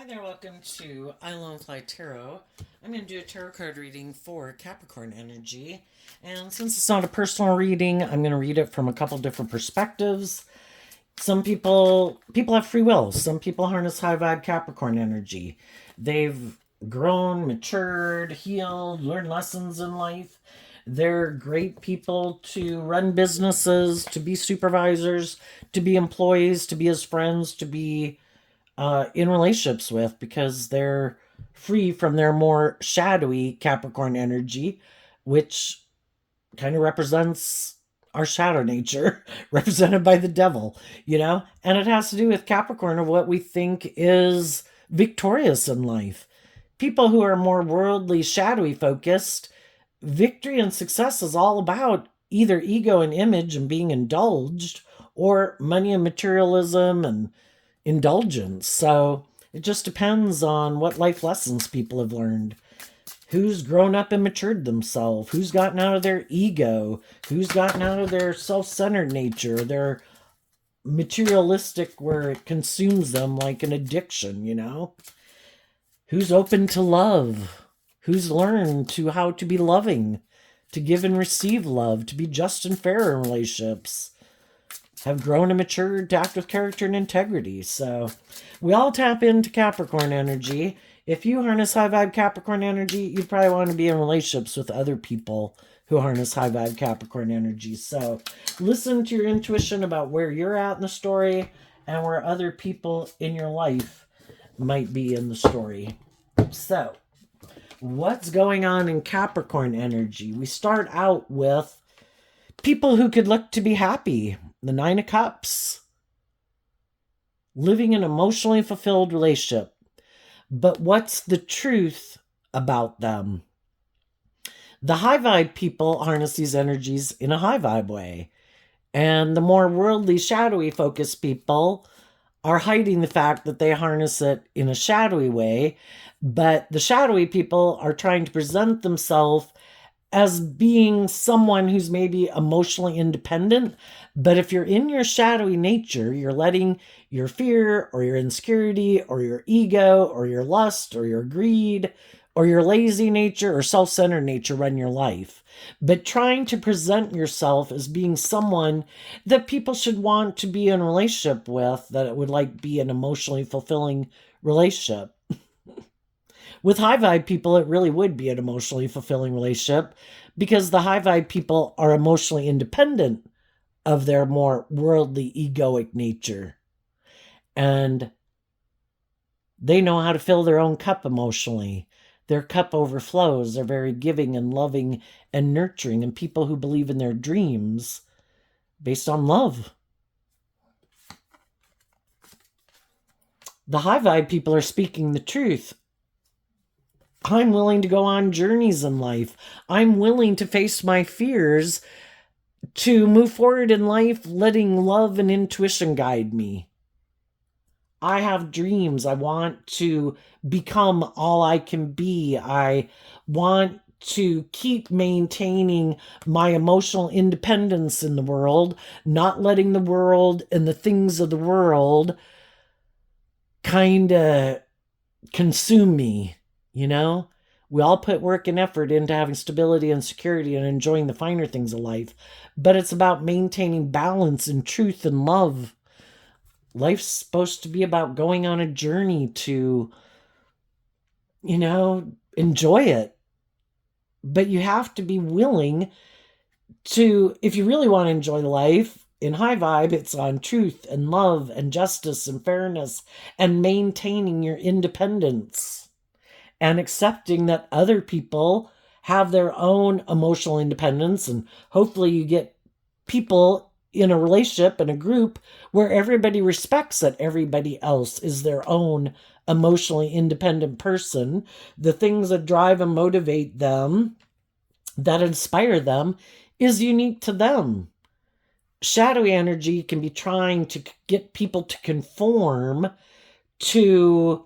Hi there, welcome to I Lone Fly Tarot. I'm going to do a tarot card reading for Capricorn energy. And since it's not a personal reading, I'm going to read it from a couple different perspectives. Some people have free will. Some people harness high vibe Capricorn energy. They've grown, matured, healed, learned lessons in life. They're great people to run businesses, to be supervisors, to be employees, to be his friends, to be in relationships with, because they're free from their more shadowy Capricorn energy, which kind of represents our shadow nature, represented by the devil, And it has to do with Capricorn of what we think is victorious in life. People who are more worldly, shadowy focused, victory and success is all about either ego and image and being indulged, or money and materialism and indulgence. So it just depends on what life lessons people have learned. Who's grown up and matured themselves? Who's gotten out of their ego? Who's gotten out of their self-centered nature, their materialistic where it consumes them like an addiction? Who's open to love? Who's learned to how to be loving, to give and receive love, to be just and fair in relationships, have grown and matured to act with character and integrity. So we all tap into Capricorn energy. If you harness high vibe Capricorn energy, you probably want to be in relationships with other people who harness high vibe Capricorn energy. So listen to your intuition about where you're at in the story and where other people in your life might be in the story. So what's going on in Capricorn energy? We start out with people who could look to be happy. The Nine of Cups. Living an emotionally fulfilled relationship. But what's the truth about them? The high vibe people harness these energies in a high vibe way. And the more worldly, shadowy focused people are hiding the fact that they harness it in a shadowy way. But the shadowy people are trying to present themselves as being someone who's maybe emotionally independent. But if you're in your shadowy nature, you're letting your fear or your insecurity or your ego or your lust or your greed or your lazy nature or self-centered nature run your life. But trying to present yourself as being someone that people should want to be in a relationship with, that it would like be an emotionally fulfilling relationship. With high vibe people, it really would be an emotionally fulfilling relationship, because the high vibe people are emotionally independent of their more worldly, egoic nature. And they know how to fill their own cup emotionally. Their cup overflows. They're very giving and loving and nurturing, and people who believe in their dreams based on love. The high vibe people are speaking the truth. I'm willing to go on journeys in life. I'm willing to face my fears, to move forward in life, letting love and intuition guide me. I have dreams. I want to become all I can be. I want to keep maintaining my emotional independence in the world, not letting the world and the things of the world kind of consume me. We all put work and effort into having stability and security and enjoying the finer things of life, but it's about maintaining balance and truth and love. Life's supposed to be about going on a journey to, enjoy it. But you have to be willing to, if you really want to enjoy life, in high vibe, it's on truth and love and justice and fairness and maintaining your independence. And accepting that other people have their own emotional independence. And hopefully you get people in a relationship, in a group, where everybody respects that everybody else is their own emotionally independent person. The things that drive and motivate them, that inspire them, is unique to them. Shadowy energy can be trying to get people to conform to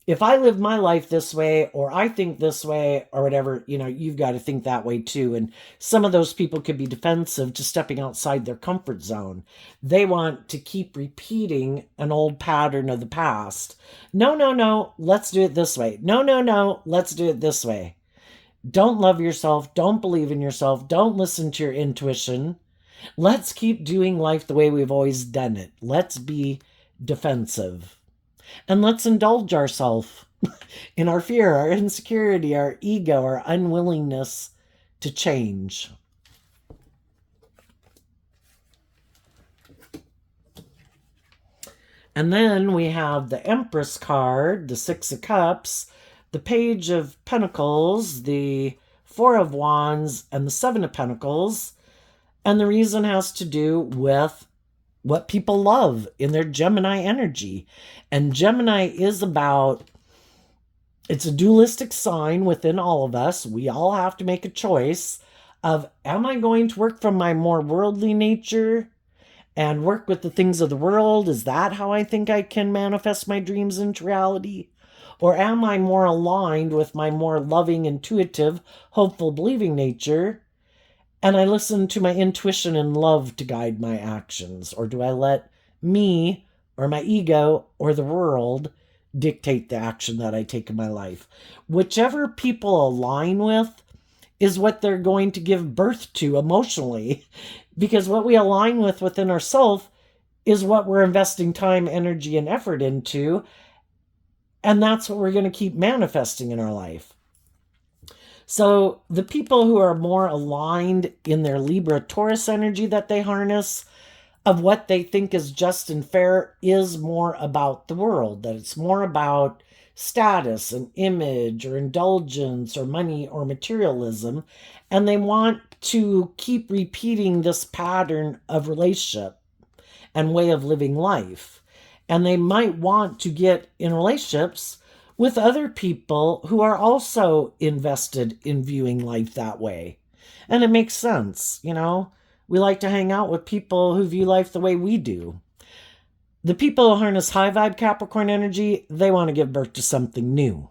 if I live my life this way, or I think this way, or whatever, you've got to think that way too. And some of those people could be defensive to stepping outside their comfort zone. They want to keep repeating an old pattern of the past. No, no, no, let's do it this way. No, no, no, let's do it this way. Don't love yourself. Don't believe in yourself. Don't listen to your intuition. Let's keep doing life the way we've always done it. Let's be defensive. And let's indulge ourselves in our fear, our insecurity, our ego, our unwillingness to change. And then we have the Empress card, the Six of Cups, the Page of Pentacles, the Four of Wands, and the Seven of Pentacles. And the reason has to do with what people love in their Gemini energy. And Gemini is it's a dualistic sign within all of us. We all have to make a choice of, am I going to work from my more worldly nature and work with the things of the world? Is that how I think I can manifest my dreams into reality? Or am I more aligned with my more loving, intuitive, hopeful, believing nature? And I listen to my intuition and love to guide my actions? Or do I let me or my ego or the world dictate the action that I take in my life? Whichever people align with is what they're going to give birth to emotionally. Because what we align with within ourselves is what we're investing time, energy, and effort into. And that's what we're going to keep manifesting in our life. So the people who are more aligned in their Libra-Taurus energy that they harness, of what they think is just and fair, is more about the world. That it's more about status and image or indulgence or money or materialism. And they want to keep repeating this pattern of relationship and way of living life. And they might want to get in relationships with other people who are also invested in viewing life that way. And it makes sense, We like to hang out with people who view life the way we do. The people who harness high vibe Capricorn energy, they want to give birth to something new.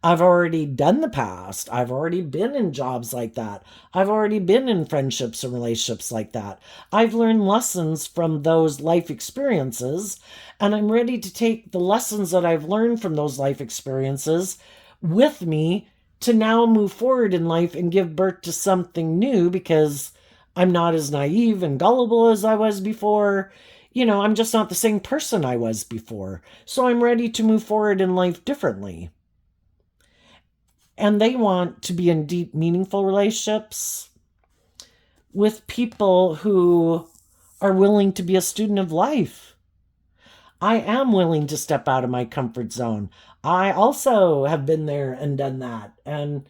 I've already done the past. I've already been in jobs like that. I've already been in friendships and relationships like that. I've learned lessons from those life experiences, and I'm ready to take the lessons that I've learned from those life experiences with me to now move forward in life and give birth to something new, because I'm not as naive and gullible as I was before. I'm just not the same person I was before. So I'm ready to move forward in life differently. And they want to be in deep, meaningful relationships with people who are willing to be a student of life. I am willing to step out of my comfort zone. I also have been there and done that. And,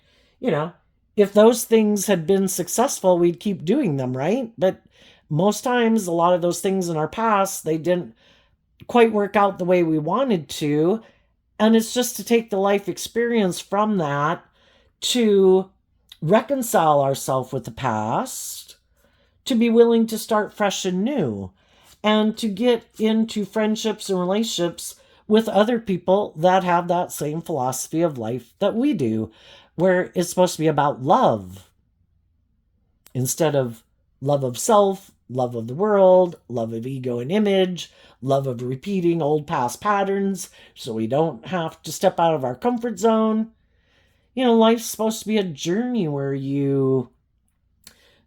if those things had been successful, we'd keep doing them, right? But most times, a lot of those things in our past, they didn't quite work out the way we wanted to. And it's just to take the life experience from that to reconcile ourselves with the past, to be willing to start fresh and new, and to get into friendships and relationships with other people that have that same philosophy of life that we do, where it's supposed to be about love instead of love of self, love of the world, love of ego and image, love of repeating old past patterns so we don't have to step out of our comfort zone. Life's supposed to be a journey where you,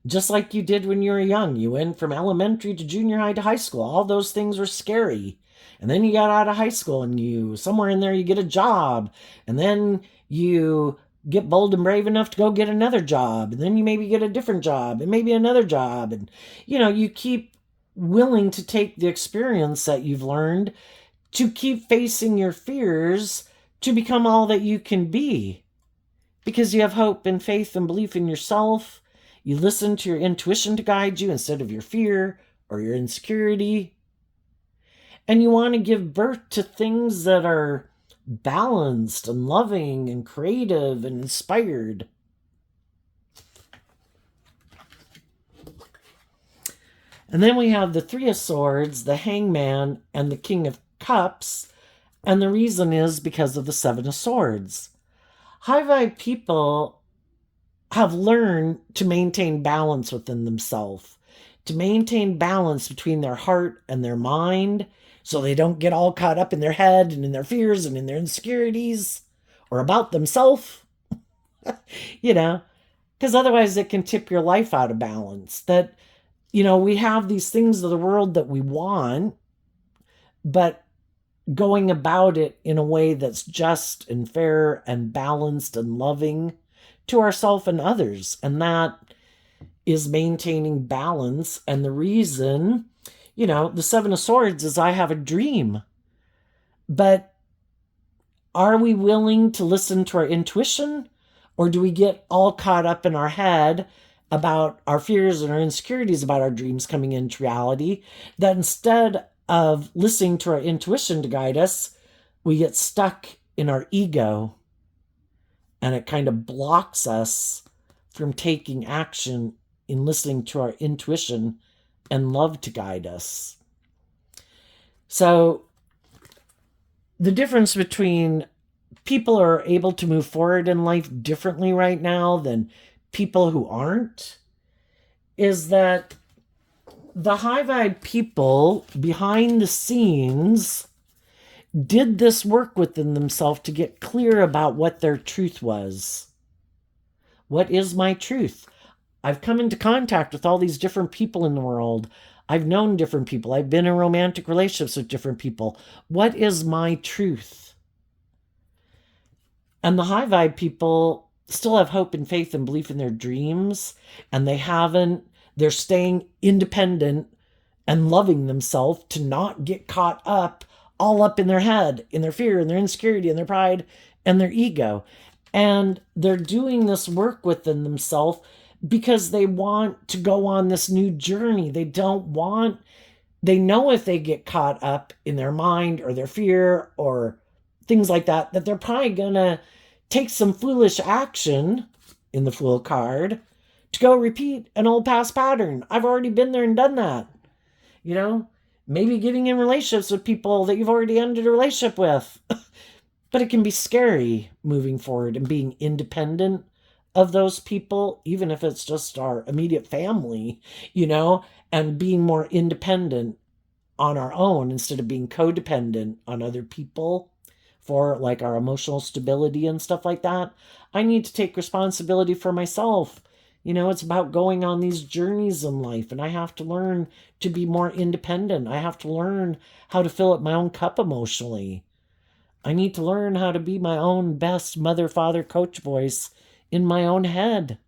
just like you did when you were young, you went from elementary to junior high to high school. All those things were scary. And then you got out of high school and somewhere in there you get a job. And then you get bold and brave enough to go get another job. And then you maybe get a different job and maybe another job. And, you keep willing to take the experience that you've learned to keep facing your fears to become all that you can be. Because you have hope and faith and belief in yourself. You listen to your intuition to guide you instead of your fear or your insecurity. And you want to give birth to things that are balanced and loving and creative and inspired. And then we have the Three of Swords, the Hangman, and the King of Cups. And the reason is because of the Seven of Swords. High vibe people have learned to maintain balance within themselves, to maintain balance between their heart and their mind, so they don't get all caught up in their head and in their fears and in their insecurities or about themselves, you know, because otherwise it can tip your life out of balance. That, we have these things of the world that we want, but going about it in a way that's just and fair and balanced and loving to ourselves and others. And that is maintaining balance. And the reason, the Seven of Swords is I have a dream. But are we willing to listen to our intuition? Or do we get all caught up in our head about our fears and our insecurities about our dreams coming into reality, that instead of listening to our intuition to guide us, we get stuck in our ego, and it kind of blocks us from taking action in listening to our intuition and love to guide us. So the difference between people who are able to move forward in life differently right now than people who aren't is that the high vibe people behind the scenes did this work within themselves to get clear about what their truth was. What is my truth? I've come into contact with all these different people in the world. I've known different people. I've been in romantic relationships with different people. What is my truth? And the high vibe people still have hope and faith and belief in their dreams, and they're staying independent and loving themselves to not get caught up all up in their head, in their fear, and their insecurity, and their pride, and their ego. And they're doing this work within themselves because they want to go on this new journey. They know if they get caught up in their mind or their fear or things like that they're probably going to take some foolish action in the Fool card to go repeat an old past pattern. I've already been there and done that. Maybe getting in relationships with people that you've already ended a relationship with. But it can be scary moving forward and being independent of those people, even if it's just our immediate family, and being more independent on our own instead of being codependent on other people for like our emotional stability and stuff like that. I need to take responsibility for myself. It's about going on these journeys in life, and I have to learn to be more independent. I have to learn how to fill up my own cup emotionally. I need to learn how to be my own best mother, father, coach voice in my own head.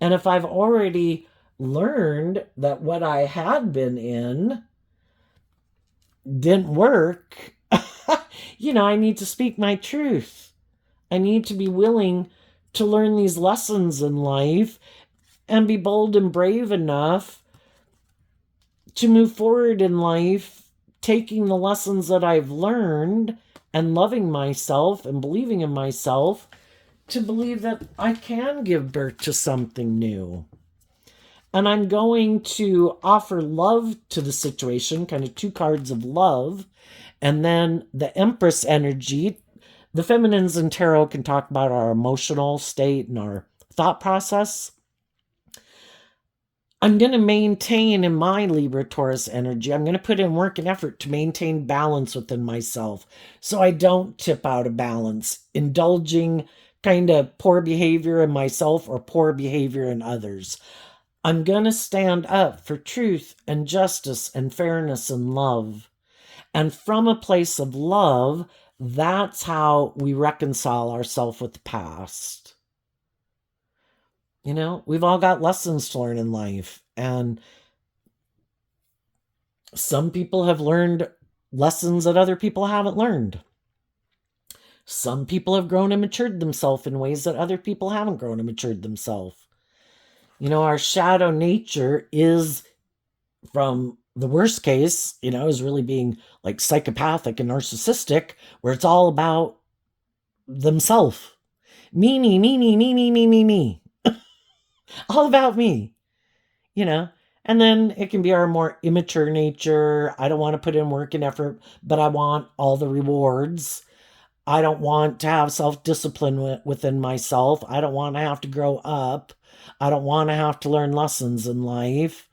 And if I've already learned that what I had been in didn't work, I need to speak my truth. I need to be willing to learn these lessons in life and be bold and brave enough to move forward in life, taking the lessons that I've learned and loving myself and believing in myself to believe that I can give birth to something new. And I'm going to offer love to the situation, kind of 2 cards of love, and then the Empress energy. The feminines in tarot can talk about our emotional state and our thought process. I'm going to maintain in my Libra Taurus energy, I'm going to put in work and effort to maintain balance within myself so I don't tip out of balance, indulging kind of poor behavior in myself or poor behavior in others. I'm going to stand up for truth and justice and fairness and love. And from a place of love, that's how we reconcile ourselves with the past. We've all got lessons to learn in life. And some people have learned lessons that other people haven't learned. Some people have grown and matured themselves in ways that other people haven't grown and matured themselves. Our shadow nature is, from the worst case, is really being like psychopathic and narcissistic, where it's all about themselves. Me, me, me, me, me, me, me, me, me. All about me, And then it can be our more immature nature. I don't want to put in work and effort, but I want all the rewards. I don't want to have self discipline within myself. I don't want to have to grow up. I don't want to have to learn lessons in life.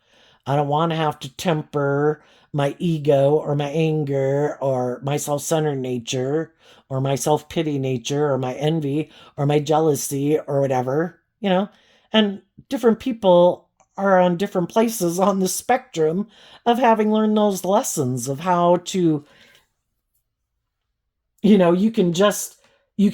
I don't want to have to temper my ego or my anger or my self centered nature or my self pity nature or my envy or my jealousy or whatever, you know? And different people are on different places on the spectrum of having learned those lessons of how to, you can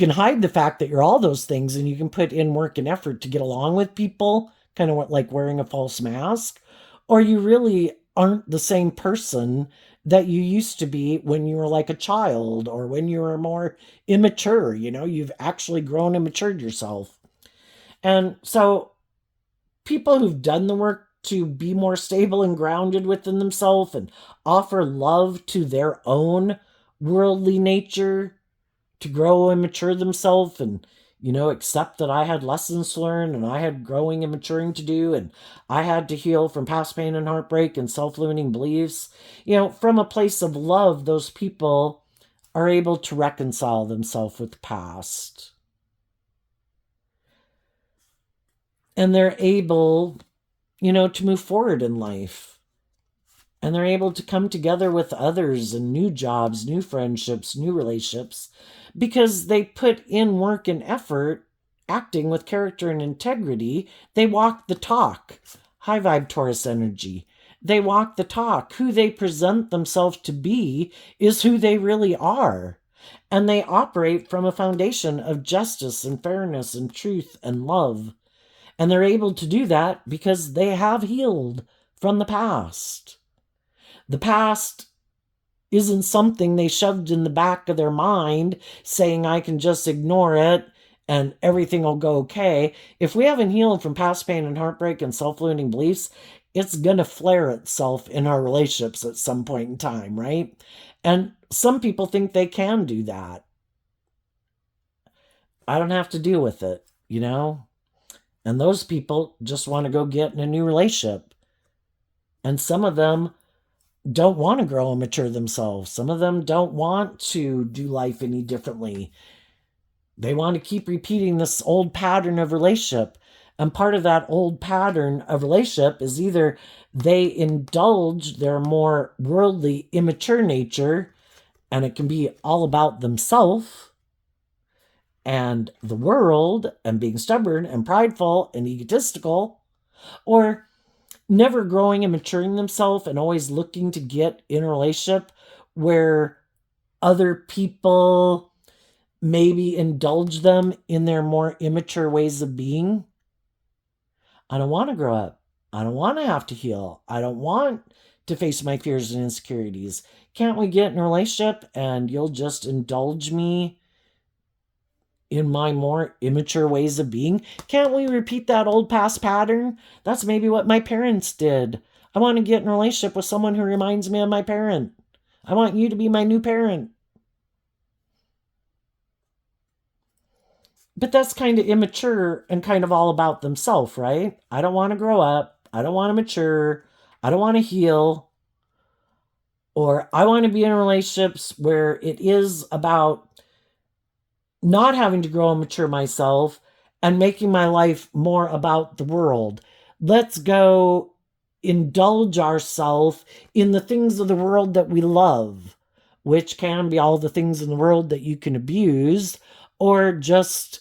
hide the fact that you're all those things and you can put in work and effort to get along with people, kind of like wearing a false mask, or you really aren't the same person that you used to be when you were like a child or when you were more immature. You've actually grown and matured yourself. And so people who've done the work to be more stable and grounded within themselves and offer love to their own worldly nature to grow and mature themselves and accept that I had lessons to learn and I had growing and maturing to do and I had to heal from past pain and heartbreak and self-limiting beliefs. From a place of love, those people are able to reconcile themselves with the past. And they're able, to move forward in life. And they're able to come together with others and new jobs, new friendships, new relationships, because they put in work and effort, acting with character and integrity. They walk the talk. High vibe Taurus energy. They walk the talk. Who they present themselves to be is who they really are. And they operate from a foundation of justice and fairness and truth and love. And they're able to do that because they have healed from the past. The past isn't something they shoved in the back of their mind saying I can just ignore it and everything will go okay. If we haven't healed from past pain and heartbreak and self-limiting beliefs, it's going to flare itself in our relationships at some point in time, right? And some people think they can do that. I don't have to deal with it, And those people just want to go get in a new relationship. And some of them don't want to grow and mature themselves. Some of them don't want to do life any differently. They want to keep repeating this old pattern of relationship. And part of that old pattern of relationship is either they indulge their more worldly, immature nature, and it can be all about themselves and the world and being stubborn and prideful and egotistical, or never growing and maturing themselves and always looking to get in a relationship where other people maybe indulge them in their more immature ways of being. I don't want to grow up. I don't want to have to heal. I don't want to face my fears and insecurities. Can't we get in a relationship and you'll just indulge me in my more immature ways of being? Can't we repeat that old past pattern? That's maybe what my parents did. I want to get in a relationship with someone who reminds me of my parent. I want you to be my new parent. But that's kind of immature and kind of all about themselves, right? I don't want to grow up. I don't want to mature. I don't want to heal. Or I want to be in relationships where it is about not having to grow and mature myself and making my life more about the world. Let's go indulge ourselves in the things of the world that we love, which can be all the things in the world that you can abuse, or just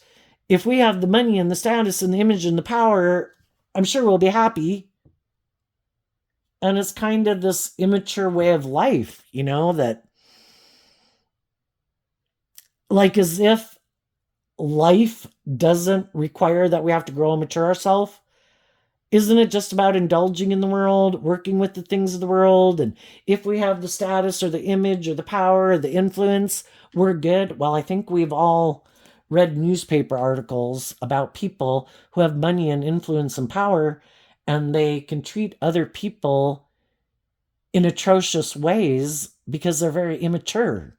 if we have the money and the status and the image and the power, I'm sure we'll be happy. And it's kind of this immature way of life, that like as if life doesn't require that we have to grow and mature ourselves. Isn't it just about indulging in the world, working with the things of the world? And if we have the status or the image or the power or the influence, we're good. Well, I think we've all read newspaper articles about people who have money and influence and power, and they can treat other people in atrocious ways because they're very immature.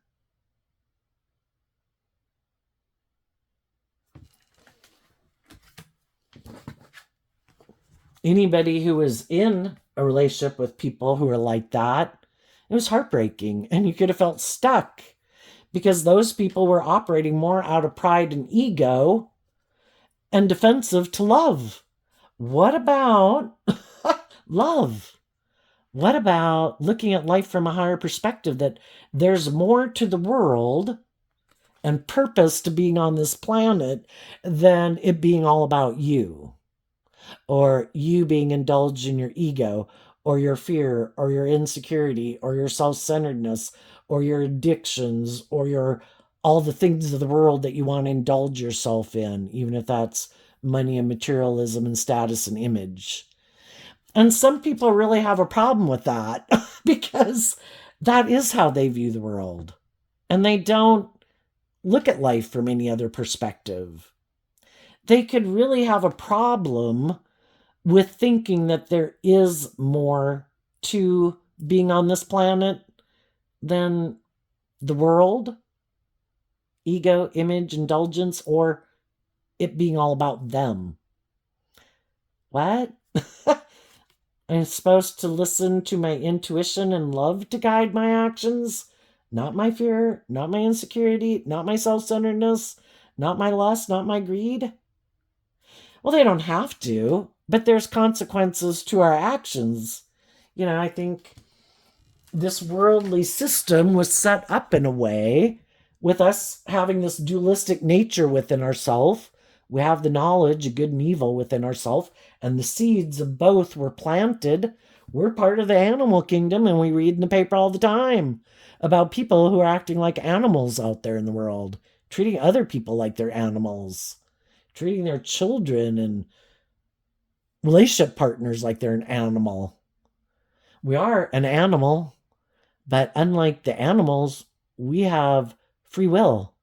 Anybody who was in a relationship with people who were like that, it was heartbreaking. And you could have felt stuck because those people were operating more out of pride and ego and defensive to love. What about love? What about looking at life from a higher perspective, that there's more to the world and purpose to being on this planet than it being all about you, or you being indulged in your ego, or your fear, or your insecurity, or your self-centeredness, or your addictions, or your all the things of the world that you want to indulge yourself in, even if that's money and materialism and status and image. And some people really have a problem with that because that is how they view the world. And they don't look at life from any other perspective. They could really have a problem with thinking that there is more to being on this planet than the world, ego, image, indulgence, or it being all about them. What? I'm supposed to listen to my intuition and love to guide my actions, not my fear, not my insecurity, not my self-centeredness, not my lust, not my greed. Well, they don't have to, but there's consequences to our actions. I think this worldly system was set up in a way with us having this dualistic nature within ourselves. We have the knowledge of good and evil within ourselves, and the seeds of both were planted. We're part of the animal kingdom, and we read in the paper all the time about people who are acting like animals out there in the world, treating other people like they're animals, treating their children and relationship partners like they're an animal. We are an animal, but unlike the animals, we have free will,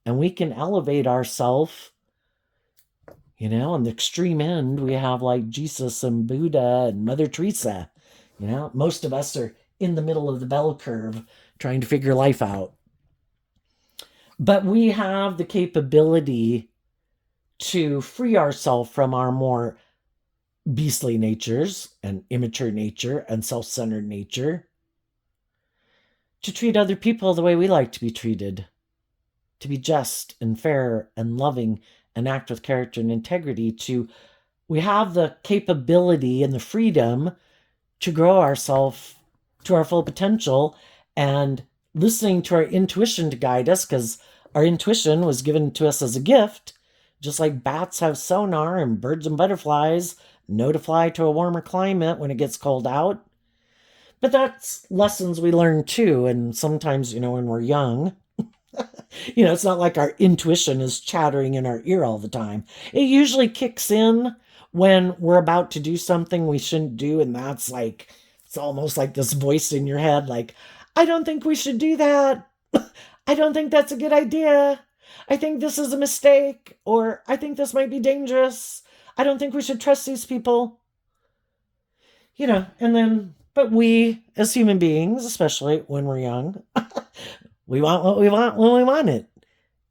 and we can elevate ourselves. On the extreme end, we have like Jesus and Buddha and Mother Teresa. Most of us are in the middle of the bell curve trying to figure life out. But we have the capability to free ourselves from our more beastly natures and immature nature and self-centered nature, to treat other people the way we like to be treated, to be just and fair and loving and act with character and integrity. We have the capability and the freedom to grow ourselves to our full potential, and listening to our intuition to guide us, because our intuition was given to us as a gift, just like bats have sonar and birds and butterflies know to fly to a warmer climate when it gets cold out. But that's lessons we learn too, and sometimes, when we're young, it's not like our intuition is chattering in our ear all the time. It usually kicks in when we're about to do something we shouldn't do, and that's like, it's almost like this voice in your head, like, I don't think we should do that. I don't think that's a good idea. I think this is a mistake, or I think this might be dangerous. I don't think we should trust these people. And then, but we, as human beings, especially when we're young, we want what we want when we want it.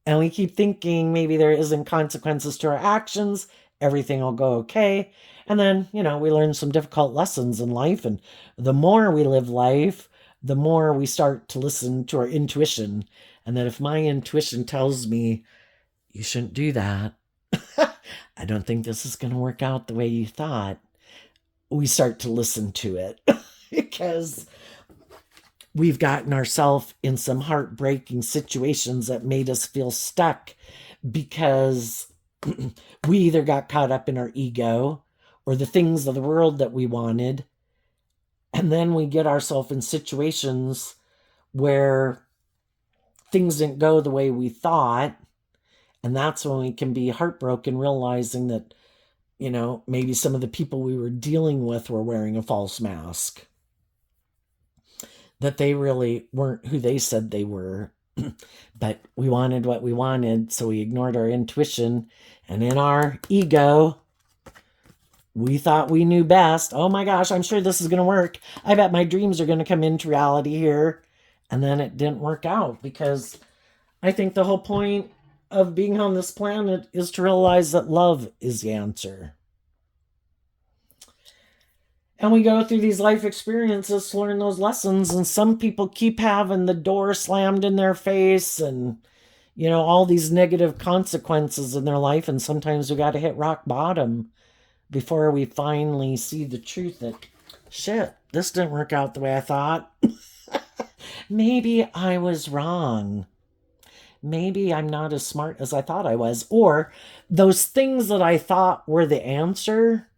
And we keep thinking maybe there isn't consequences to our actions, everything will go okay. And then, we learn some difficult lessons in life. And the more we live life, the more we start to listen to our intuition. And that if my intuition tells me, you shouldn't do that, I don't think this is going to work out the way you thought, we start to listen to it because we've gotten ourselves in some heartbreaking situations that made us feel stuck because we either got caught up in our ego or the things of the world that we wanted. And then we get ourselves in situations where things didn't go the way we thought. And that's when we can be heartbroken, realizing that, maybe some of the people we were dealing with were wearing a false mask, that they really weren't who they said they were. But we wanted what we wanted, so we ignored our intuition. And in our ego, we thought we knew best. Oh my gosh, I'm sure this is going to work. I bet my dreams are going to come into reality here. And then it didn't work out, because I think the whole point of being on this planet is to realize that love is the answer. And we go through these life experiences to learn those lessons. And some people keep having the door slammed in their face and, all these negative consequences in their life. And sometimes we got to hit rock bottom before we finally see the truth that, shit, this didn't work out the way I thought. Maybe I was wrong. Maybe I'm not as smart as I thought I was. Or those things that I thought were the answer,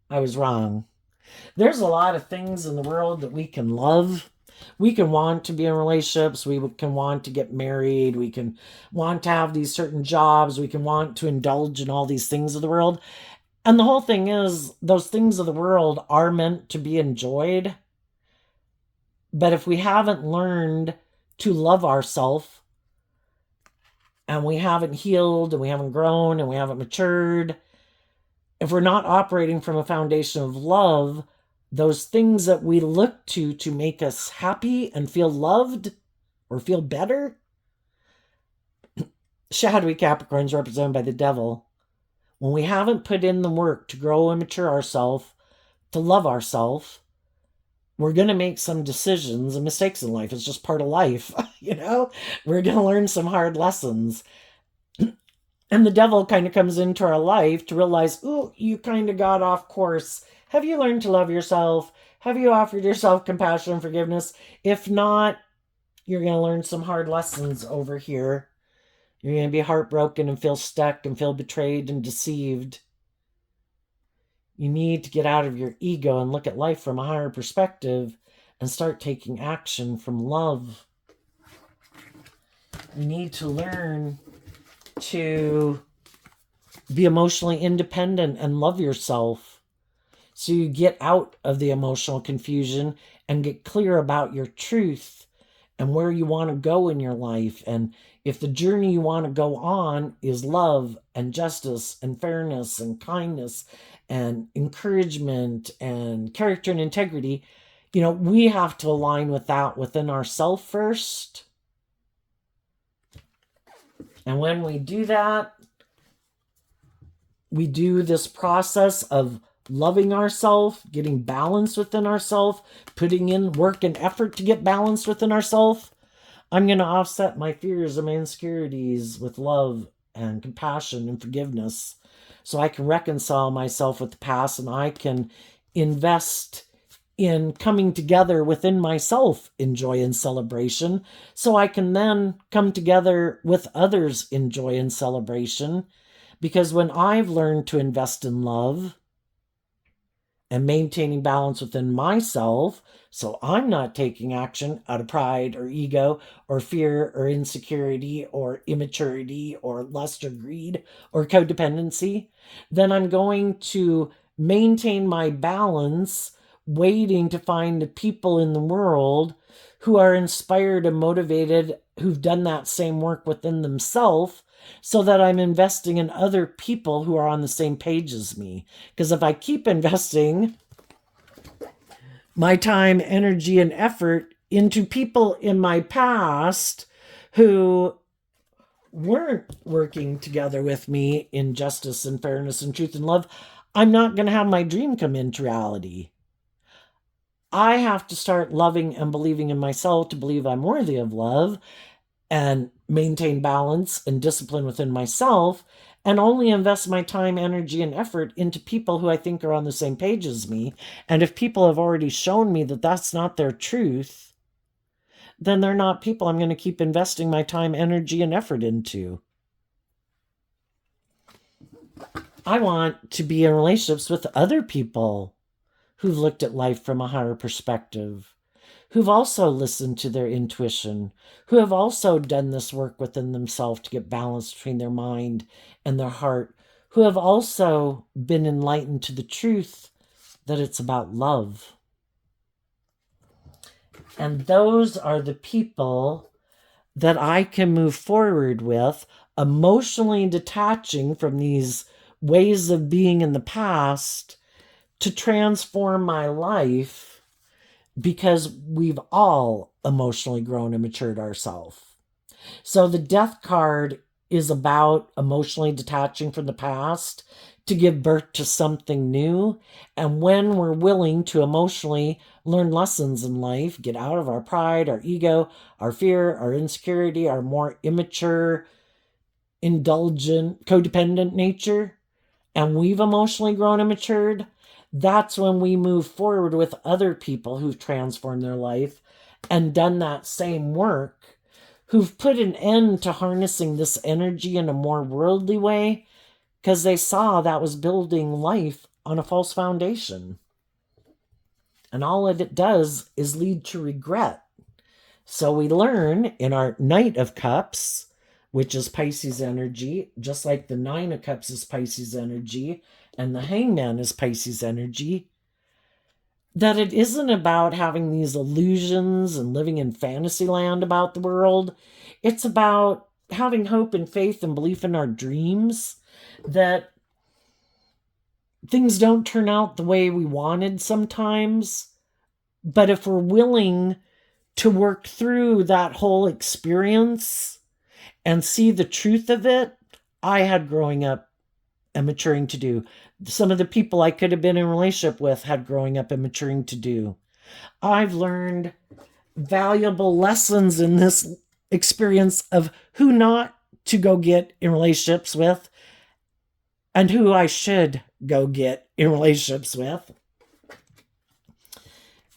I was wrong. There's a lot of things in the world that we can love. We can want to be in relationships. We can want to get married. We can want to have these certain jobs. We can want to indulge in all these things of the world. And the whole thing is, those things of the world are meant to be enjoyed. But if we haven't learned to love ourselves, and we haven't healed, and we haven't grown, and we haven't matured, if we're not operating from a foundation of love, those things that we look to make us happy and feel loved or feel better, shadowy Capricorns represented by the devil, when we haven't put in the work to grow and mature ourselves, to love ourselves, we're going to make some decisions and mistakes in life. It's just part of life, We're going to learn some hard lessons. And the devil kind of comes into our life to realize, ooh, you kind of got off course. Have you learned to love yourself? Have you offered yourself compassion and forgiveness? If not, you're going to learn some hard lessons over here. You're going to be heartbroken and feel stuck and feel betrayed and deceived. You need to get out of your ego and look at life from a higher perspective and start taking action from love. You need to learn to be emotionally independent and love yourself, so you get out of the emotional confusion and get clear about your truth and where you want to go in your life. And if the journey you want to go on is love and justice and fairness and kindness and encouragement and character and integrity, we have to align with that within ourselves first. And when we do that, we do this process of loving ourselves, getting balanced within ourselves, putting in work and effort to get balanced within ourselves. I'm going to offset my fears and my insecurities with love and compassion and forgiveness, so I can reconcile myself with the past, and I can invest in coming together within myself in joy and celebration, so I can then come together with others in joy and celebration. Because when I've learned to invest in love and maintaining balance within myself, so I'm not taking action out of pride or ego or fear or insecurity or immaturity or lust or greed or codependency, then I'm going to maintain my balance, waiting to find the people in the world who are inspired and motivated, who've done that same work within themselves, so that I'm investing in other people who are on the same page as me. Because if I keep investing my time, energy, and effort into people in my past who weren't working together with me in justice and fairness and truth and love, I'm not going to have my dream come into reality. I have to start loving and believing in myself to believe I'm worthy of love, and maintain balance and discipline within myself, and only invest my time, energy, and effort into people who I think are on the same page as me. And if people have already shown me that that's not their truth, then they're not people I'm going to keep investing my time, energy, and effort into. I want to be in relationships with other people who've looked at life from a higher perspective, who've also listened to their intuition, who have also done this work within themselves to get balance between their mind and their heart, who have also been enlightened to the truth that it's about love. And those are the people that I can move forward with, emotionally detaching from these ways of being in the past to transform my life, because we've all emotionally grown and matured ourselves. So the death card is about emotionally detaching from the past to give birth to something new. And when we're willing to emotionally learn lessons in life, get out of our pride, our ego, our fear, our insecurity, our more immature, indulgent, codependent nature, and we've emotionally grown and matured, that's when we move forward with other people who've transformed their life and done that same work, who've put an end to harnessing this energy in a more worldly way because they saw that was building life on a false foundation. And all it does is lead to regret. So we learn in our Knight of Cups, which is Pisces energy, just like the Nine of Cups is Pisces energy, and the Hangman is Pisces energy, that it isn't about having these illusions and living in fantasy land about the world. It's about having hope and faith and belief in our dreams, that things don't turn out the way we wanted sometimes, but if we're willing to work through that whole experience and see the truth of it, I had growing up and maturing to do. Some of the people I could have been in a relationship with had growing up and maturing to do. I've learned valuable lessons in this experience of who not to go get in relationships with and who I should go get in relationships with.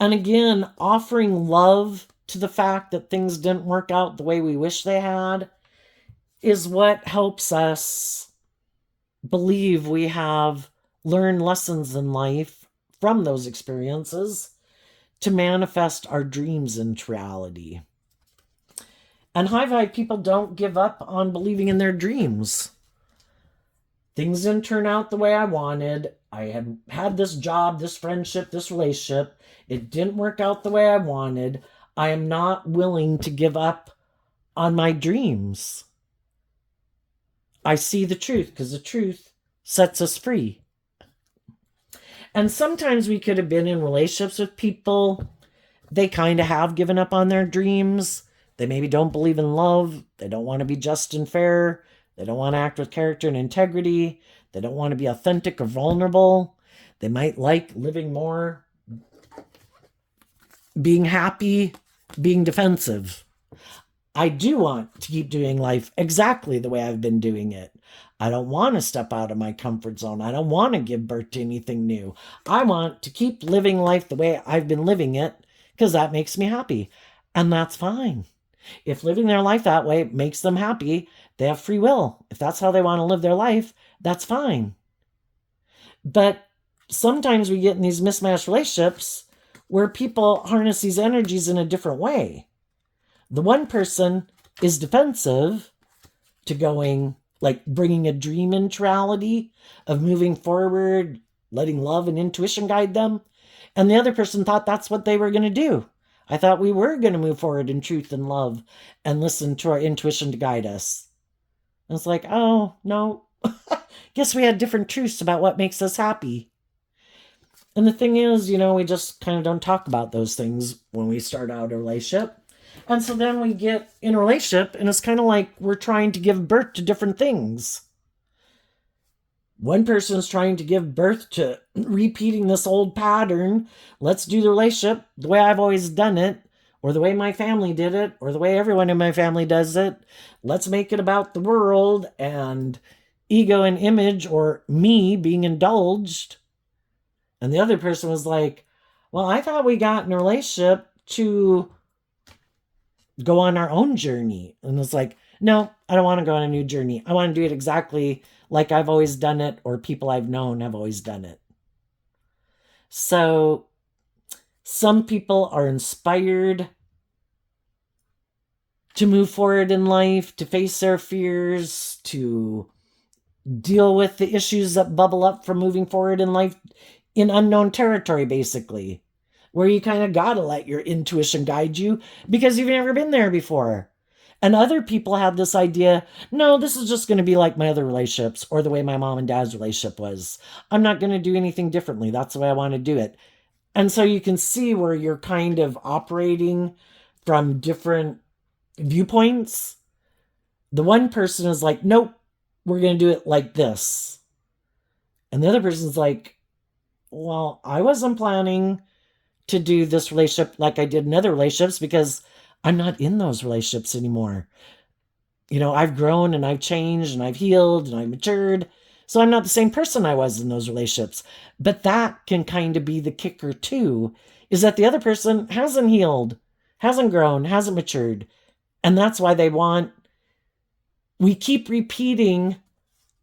And again, offering love to the fact that things didn't work out the way we wish they had is what helps us believe we have learned lessons in life from those experiences to manifest our dreams into reality. And high vibe people don't give up on believing in their dreams. Things didn't turn out the way I wanted. I had this job, this friendship, this relationship. It didn't work out the way I wanted. I am not willing to give up on my dreams. I see the truth because the truth sets us free. And sometimes we could have been in relationships with people. They kind of have given up on their dreams. They maybe don't believe in love. They don't want to be just and fair. They don't want to act with character and integrity. They don't want to be authentic or vulnerable. They might like living more, being happy, being defensive. I do want to keep doing life exactly the way I've been doing it. I don't want to step out of my comfort zone. I don't want to give birth to anything new. I want to keep living life the way I've been living it because that makes me happy. And that's fine. If living their life that way makes them happy, they have free will. If that's how they want to live their life, that's fine. But sometimes we get in these mismatched relationships where people harness these energies in a different way. The one person is defensive to going, like bringing a dream into reality, of moving forward, letting love and intuition guide them. And the other person thought that's what they were going to do. I thought we were going to move forward in truth and love and listen to our intuition to guide us. And it's like, oh, no. Guess we had different truths about what makes us happy. And the thing is, we just kind of don't talk about those things when we start out a relationship. And so then we get in a relationship, and it's kind of like we're trying to give birth to different things. One person's trying to give birth to repeating this old pattern. Let's do the relationship the way I've always done it, or the way my family did it, or the way everyone in my family does it. Let's make it about the world and ego and image, or me being indulged. And the other person was like, well, I thought we got in a relationship to go on our own journey. And it's like, no, I don't want to go on a new journey. I want to do it exactly like I've always done it, or people I've known have always done it. So some people are inspired to move forward in life, to face their fears, to deal with the issues that bubble up from moving forward in life in unknown territory, basically, where you kind of gotta let your intuition guide you because you've never been there before. And other people have this idea, no, this is just going to be like my other relationships or the way my mom and dad's relationship was. I'm not going to do anything differently. That's the way I want to do it. And so you can see where you're kind of operating from different viewpoints the one person is like, nope, we're going to do it like this. And the other person's like, well, I wasn't planning to do this relationship like I did in other relationships because I'm not in those relationships anymore. I've grown and I've changed and I've healed and I've matured. So I'm not the same person I was in those relationships. But that can kind of be the kicker too, is that the other person hasn't healed, hasn't grown, hasn't matured. And that's why we keep repeating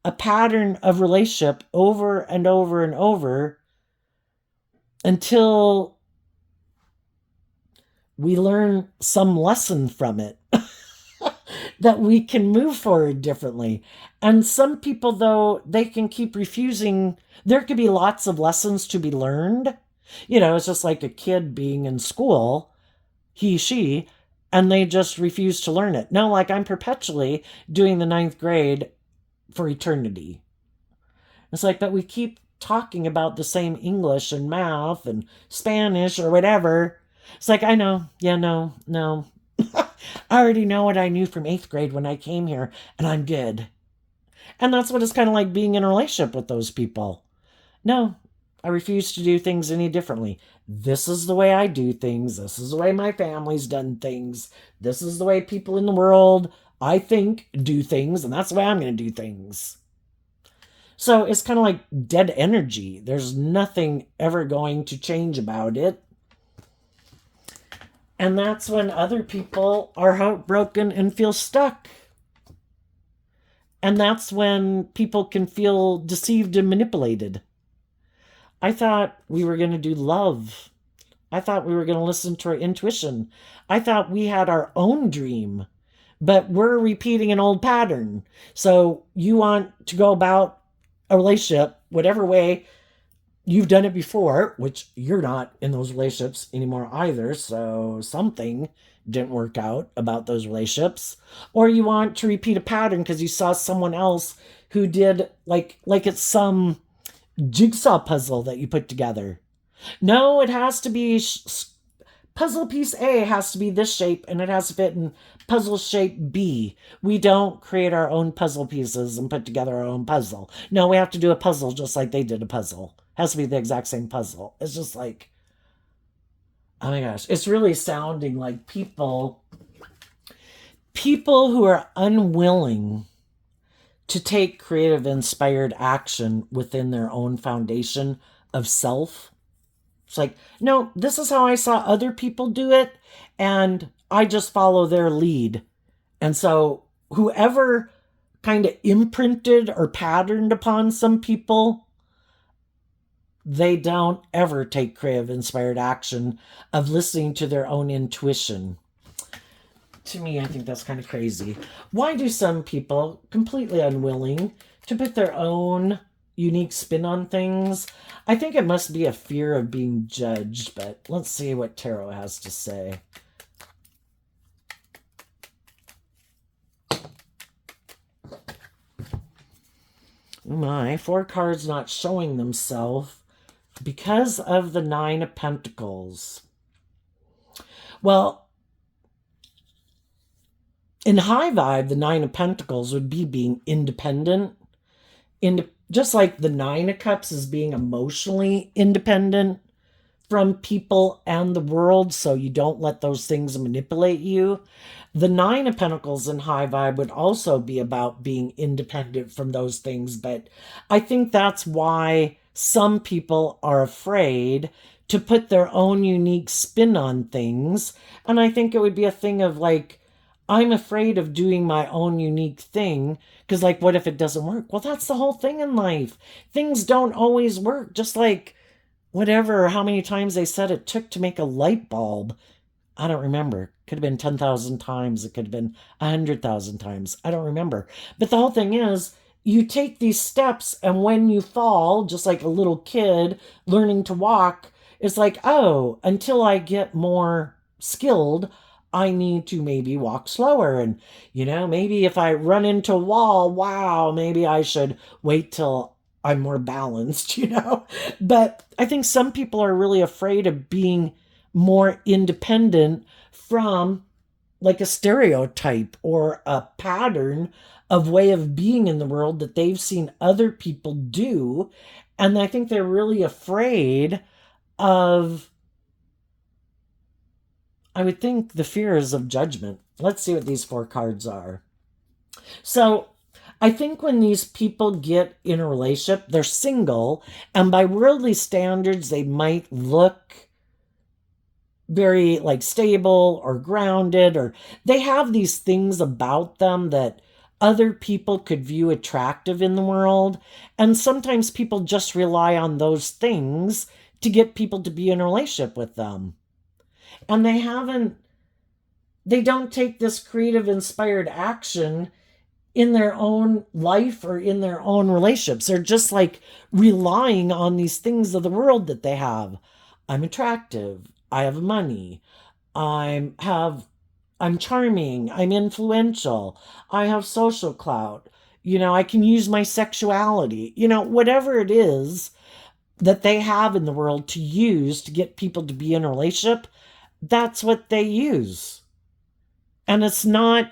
a pattern of relationship over and over and over until we learn some lesson from it that we can move forward differently. And some people, though, they can keep refusing. There could be lots of lessons to be learned. It's just like a kid being in school, he, she, and they just refuse to learn it. No, like I'm perpetually doing the ninth grade for eternity. It's like, but we keep talking about the same English and math and Spanish or whatever. It's like, I know. Yeah, no. I already know what I knew from 8th grade when I came here, and I'm good. And that's what it's kind of like being in a relationship with those people. No, I refuse to do things any differently. This is the way I do things. This is the way my family's done things. This is the way people in the world, I think, do things, and that's the way I'm going to do things. So it's kind of like dead energy. There's nothing ever going to change about it. And that's when other people are heartbroken and feel stuck. And that's when people can feel deceived and manipulated. I thought we were going to do love. I thought we were going to listen to our intuition. I thought we had our own dream. But we're repeating an old pattern. So you want to go about a relationship whatever way you've done it before, which you're not in those relationships anymore either, so something didn't work out about those relationships. Or you want to repeat a pattern because you saw someone else who did like it's some jigsaw puzzle that you put together. No, it has to be puzzle piece A has to be this shape and it has to fit in puzzle shape B. We don't create our own puzzle pieces and put together our own puzzle. No, we have to do a puzzle just like they did a puzzle. It has to be the exact same puzzle. It's just like, oh my gosh, it's really sounding like people who are unwilling to take creative inspired action within their own foundation of self. It's like, no, this is how I saw other people do it, and I just follow their lead. And so whoever kind of imprinted or patterned upon some people, they don't ever take creative inspired action of listening to their own intuition. To me, I think that's kind of crazy. Why do some people, completely unwilling to put their own unique spin on things? I think it must be a fear of being judged, but let's see what tarot has to say. Oh my, 4 cards not showing themselves because of the 9 of Pentacles. Well, in high vibe, the 9 of Pentacles would be being independent. Just like the 9 of Cups is being emotionally independent from people and the world, so you don't let those things manipulate you. The 9 of Pentacles in high vibe would also be about being independent from those things, but I think that's why some people are afraid to put their own unique spin on things. And I think it would be a thing of like, I'm afraid of doing my own unique thing because, like, what if it doesn't work? Well, that's the whole thing in life. Things don't always work. Just like whatever, how many times they said it took to make a light bulb. I don't remember. Could have been 10,000 times. It could have been 100,000 times. I don't remember. But the whole thing is, you take these steps, and when you fall, just like a little kid learning to walk, it's like, oh, until I get more skilled, I need to maybe walk slower. And, maybe if I run into a wall, wow, maybe I should wait till I'm more balanced, But I think some people are really afraid of being more independent from like a stereotype or a pattern of way of being in the world that they've seen other people do. And I think they're really afraid of, I would think, the fears of judgment. Let's see what these 4 cards are. So I think when these people get in a relationship, they're single, and by worldly standards, they might look very like stable or grounded, or they have these things about them that other people could view attractive in the world. And sometimes people just rely on those things to get people to be in a relationship with them. And they don't take this creative, inspired action in their own life or in their own relationships. They're just like relying on these things of the world that they have. I'm attractive. I have money. I'm charming. I'm influential. I have social clout. I can use my sexuality. Whatever it is that they have in the world to use to get people to be in a relationship, that's what they use. And it's not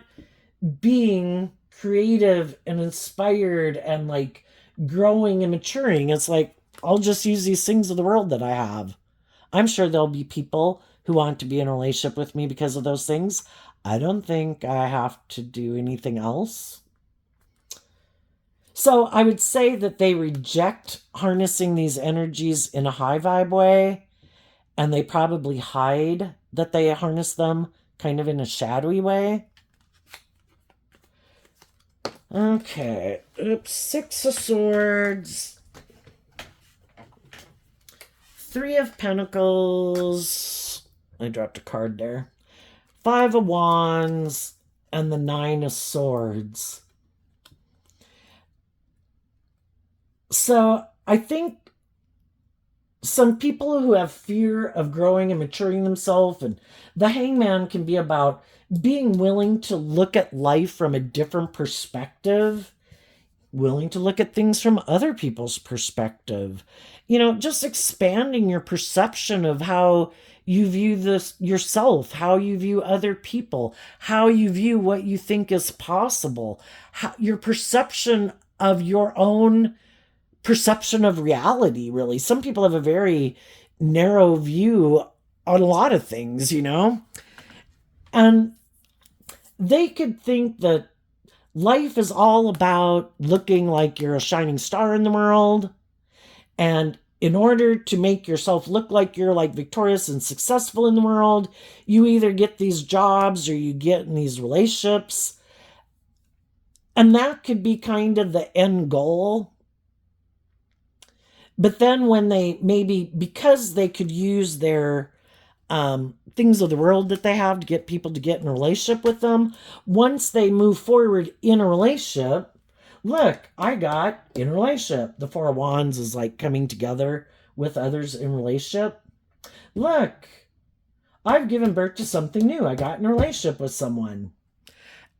being creative and inspired and like growing and maturing. It's like, I'll just use these things of the world that I have. I'm sure there'll be people who want to be in a relationship with me because of those things. I don't think I have to do anything else. So I would say that they reject harnessing these energies in a high vibe way, and they probably hide that they harness them kind of in a shadowy way. Okay, oops, 6 of Swords, 3 of Pentacles, I dropped a card there, 5 of Wands, and the 9 of Swords. So I think some people who have fear of growing and maturing themselves, and the Hangman can be about being willing to look at life from a different perspective, willing to look at things from other people's perspective, just expanding your perception of how you view this yourself, how you view other people, how you view what you think is possible, your perception of your own perception of reality, really. Some people have a very narrow view on a lot of things, and they could think that life is all about looking like you're a shining star in the world. And in order to make yourself look like you're like victorious and successful in the world, you either get these jobs or you get in these relationships. And that could be kind of the end goal. But then when they maybe, because they could use their things of the world that they have to get people to get in a relationship with them, once they move forward in a relationship, look, I got in a relationship. The 4 of Wands is like coming together with others in relationship. Look, I've given birth to something new. I got in a relationship with someone.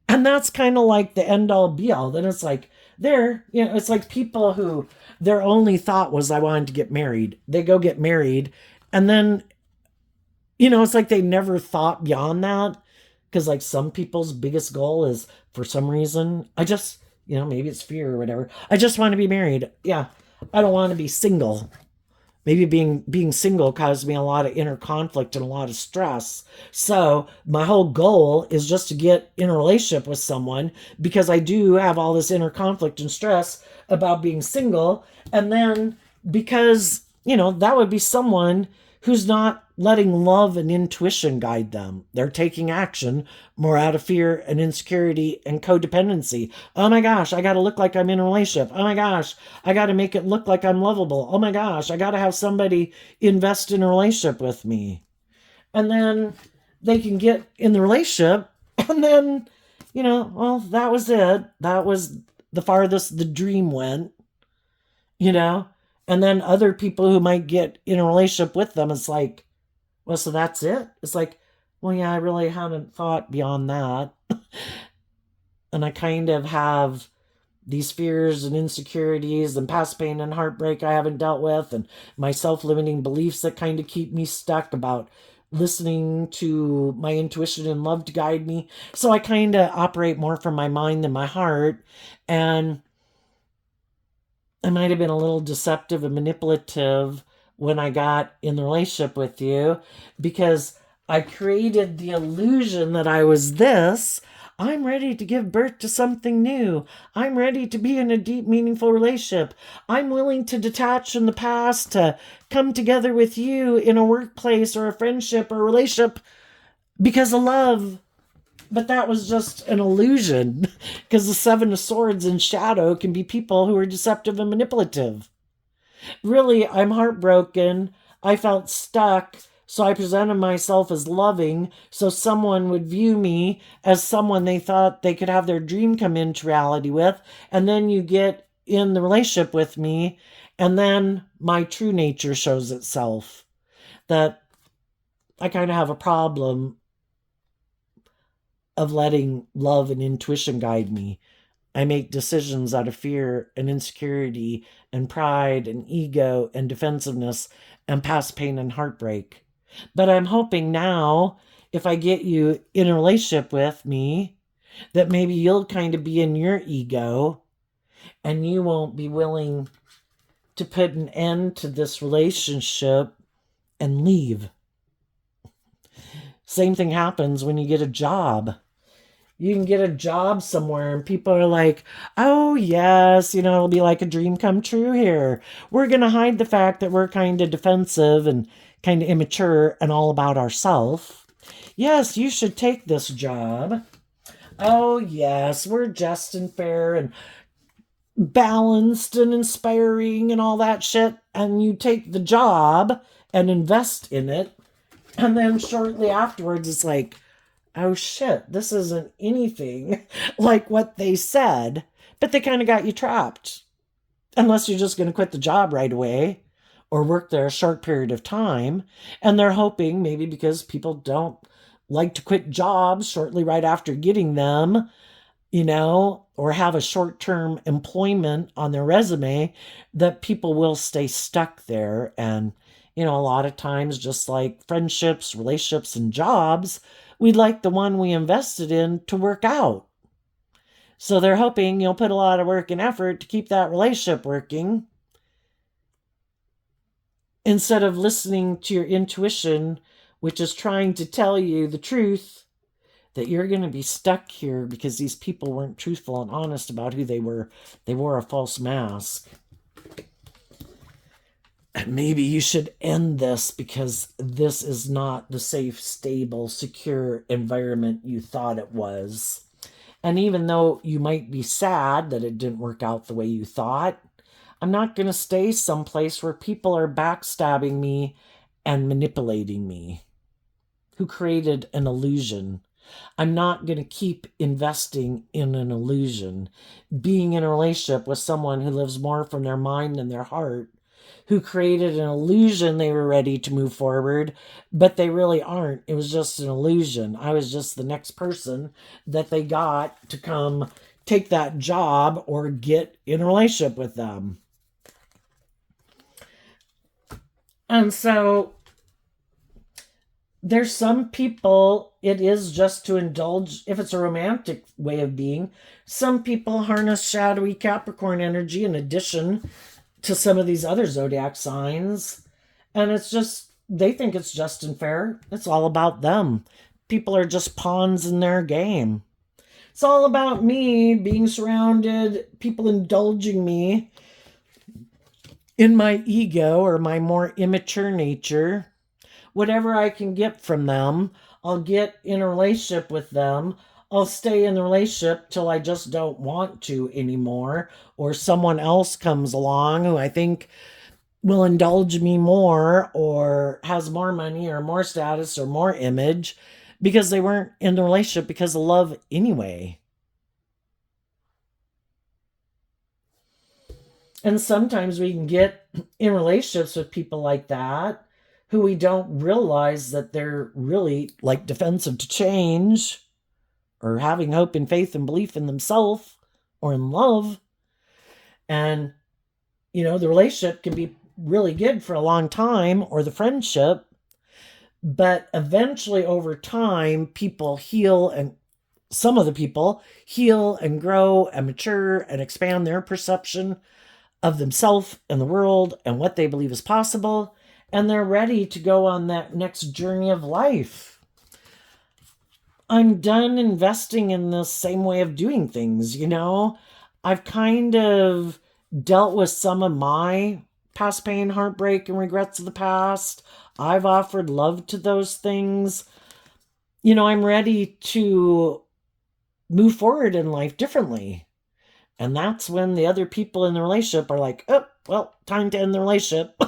And that's kind of like the end all be all. Then it's like, it's like people who their only thought was, I wanted to get married. They go get married. And then, it's like they never thought beyond that. Because like some people's biggest goal is, for some reason, I just, maybe it's fear or whatever. I just want to be married. Yeah. I don't want to be single. Maybe being single caused me a lot of inner conflict and a lot of stress. So my whole goal is just to get in a relationship with someone, because I do have all this inner conflict and stress about being single. And then because, that would be someone who's not letting love and intuition guide them. They're taking action more out of fear and insecurity and codependency. Oh my gosh, I got to look like I'm in a relationship. Oh my gosh, I got to make it look like I'm lovable. Oh my gosh, I got to have somebody invest in a relationship with me. And then they can get in the relationship, and then, well, that was it. That was the farthest the dream went, And then other people who might get in a relationship with them, it's like, well, so that's it? It's like, well, yeah, I really haven't thought beyond that. And I kind of have these fears and insecurities and past pain and heartbreak I haven't dealt with, and my self-limiting beliefs that kind of keep me stuck about listening to my intuition and love to guide me. So I kind of operate more from my mind than my heart. And I might have been a little deceptive and manipulative when I got in the relationship with you because I created the illusion that I was this. I'm ready to give birth to something new. I'm ready to be in a deep, meaningful relationship. I'm willing to detach from the past to come together with you in a workplace or a friendship or a relationship because of love. But that was just an illusion because the Seven of Swords in shadow can be people who are deceptive and manipulative. Really, I'm heartbroken. I felt stuck. So I presented myself as loving so someone would view me as someone they thought they could have their dream come into reality with. And then you get in the relationship with me, and then my true nature shows itself. That I kind of have a problem of letting love and intuition guide me. I make decisions out of fear and insecurity and pride and ego and defensiveness and past pain and heartbreak. But I'm hoping now, if I get you in a relationship with me, that maybe you'll kind of be in your ego and you won't be willing to put an end to this relationship and leave. Same thing happens when you get a job. You can get a job somewhere and people are like, oh, yes, it'll be like a dream come true here. We're going to hide the fact that we're kind of defensive and kind of immature and all about ourselves. Yes, you should take this job. Oh, yes, we're just and fair and balanced and inspiring and all that shit. And you take the job and invest in it. And then shortly afterwards, it's like, oh shit, this isn't anything like what they said. But they kind of got you trapped. Unless you're just going to quit the job right away or work there a short period of time. And they're hoping, maybe because people don't like to quit jobs shortly right after getting them, or have a short term employment on their resume, that people will stay stuck there. And, a lot of times, just like friendships, relationships, and jobs, we'd like the one we invested in to work out. So they're hoping you'll put a lot of work and effort to keep that relationship working instead of listening to your intuition, which is trying to tell you the truth that you're going to be stuck here because these people weren't truthful and honest about who they were. They wore a false mask. And maybe you should end this because this is not the safe, stable, secure environment you thought it was. And even though you might be sad that it didn't work out the way you thought, I'm not going to stay someplace where people are backstabbing me and manipulating me, who created an illusion. I'm not going to keep investing in an illusion, being in a relationship with someone who lives more from their mind than their heart, who created an illusion they were ready to move forward, but they really aren't. It was just an illusion. I was just the next person that they got to come take that job or get in a relationship with them. And so there's some people, it is just to indulge, if it's a romantic way of being. Some people harness shadowy Capricorn energy in addition to some of these other zodiac signs. And it's just, they think it's just and fair. It's all about them. People are just pawns in their game. It's all about me being surrounded, people indulging me in my ego or my more immature nature. Whatever I can get from them, I'll get in a relationship with them. I'll stay in the relationship till I just don't want to anymore, or someone else comes along who I think will indulge me more or has more money or more status or more image, because they weren't in the relationship because of love anyway. And sometimes we can get in relationships with people like that who we don't realize that they're really like defensive to change or having hope and faith and belief in themselves or in love. And, the relationship can be really good for a long time, or the friendship, But eventually, over time, people heal, and some of the people heal and grow and mature and expand their perception of themselves and the world and what they believe is possible. And they're ready to go on that next journey of life. I'm done investing in this same way of doing things, you know? I've kind of dealt with some of my past pain, heartbreak, and regrets of the past. I've offered love to those things. You know, I'm ready to move forward in life differently. And that's when the other people in the relationship are like, oh, well, time to end the relationship.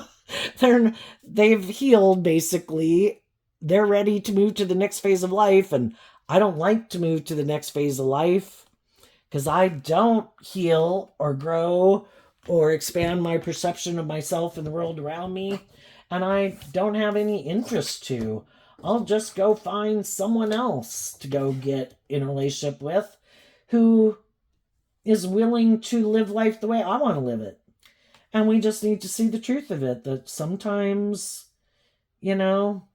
They've healed, basically. They're ready to move to the next phase of life. And I don't like to move to the next phase of life because I don't heal or grow or expand my perception of myself and the world around me. And I don't have any interest to. I'll just go find someone else to go get in a relationship with who is willing to live life the way I want to live it. And we just need to see the truth of it, that sometimes, you know,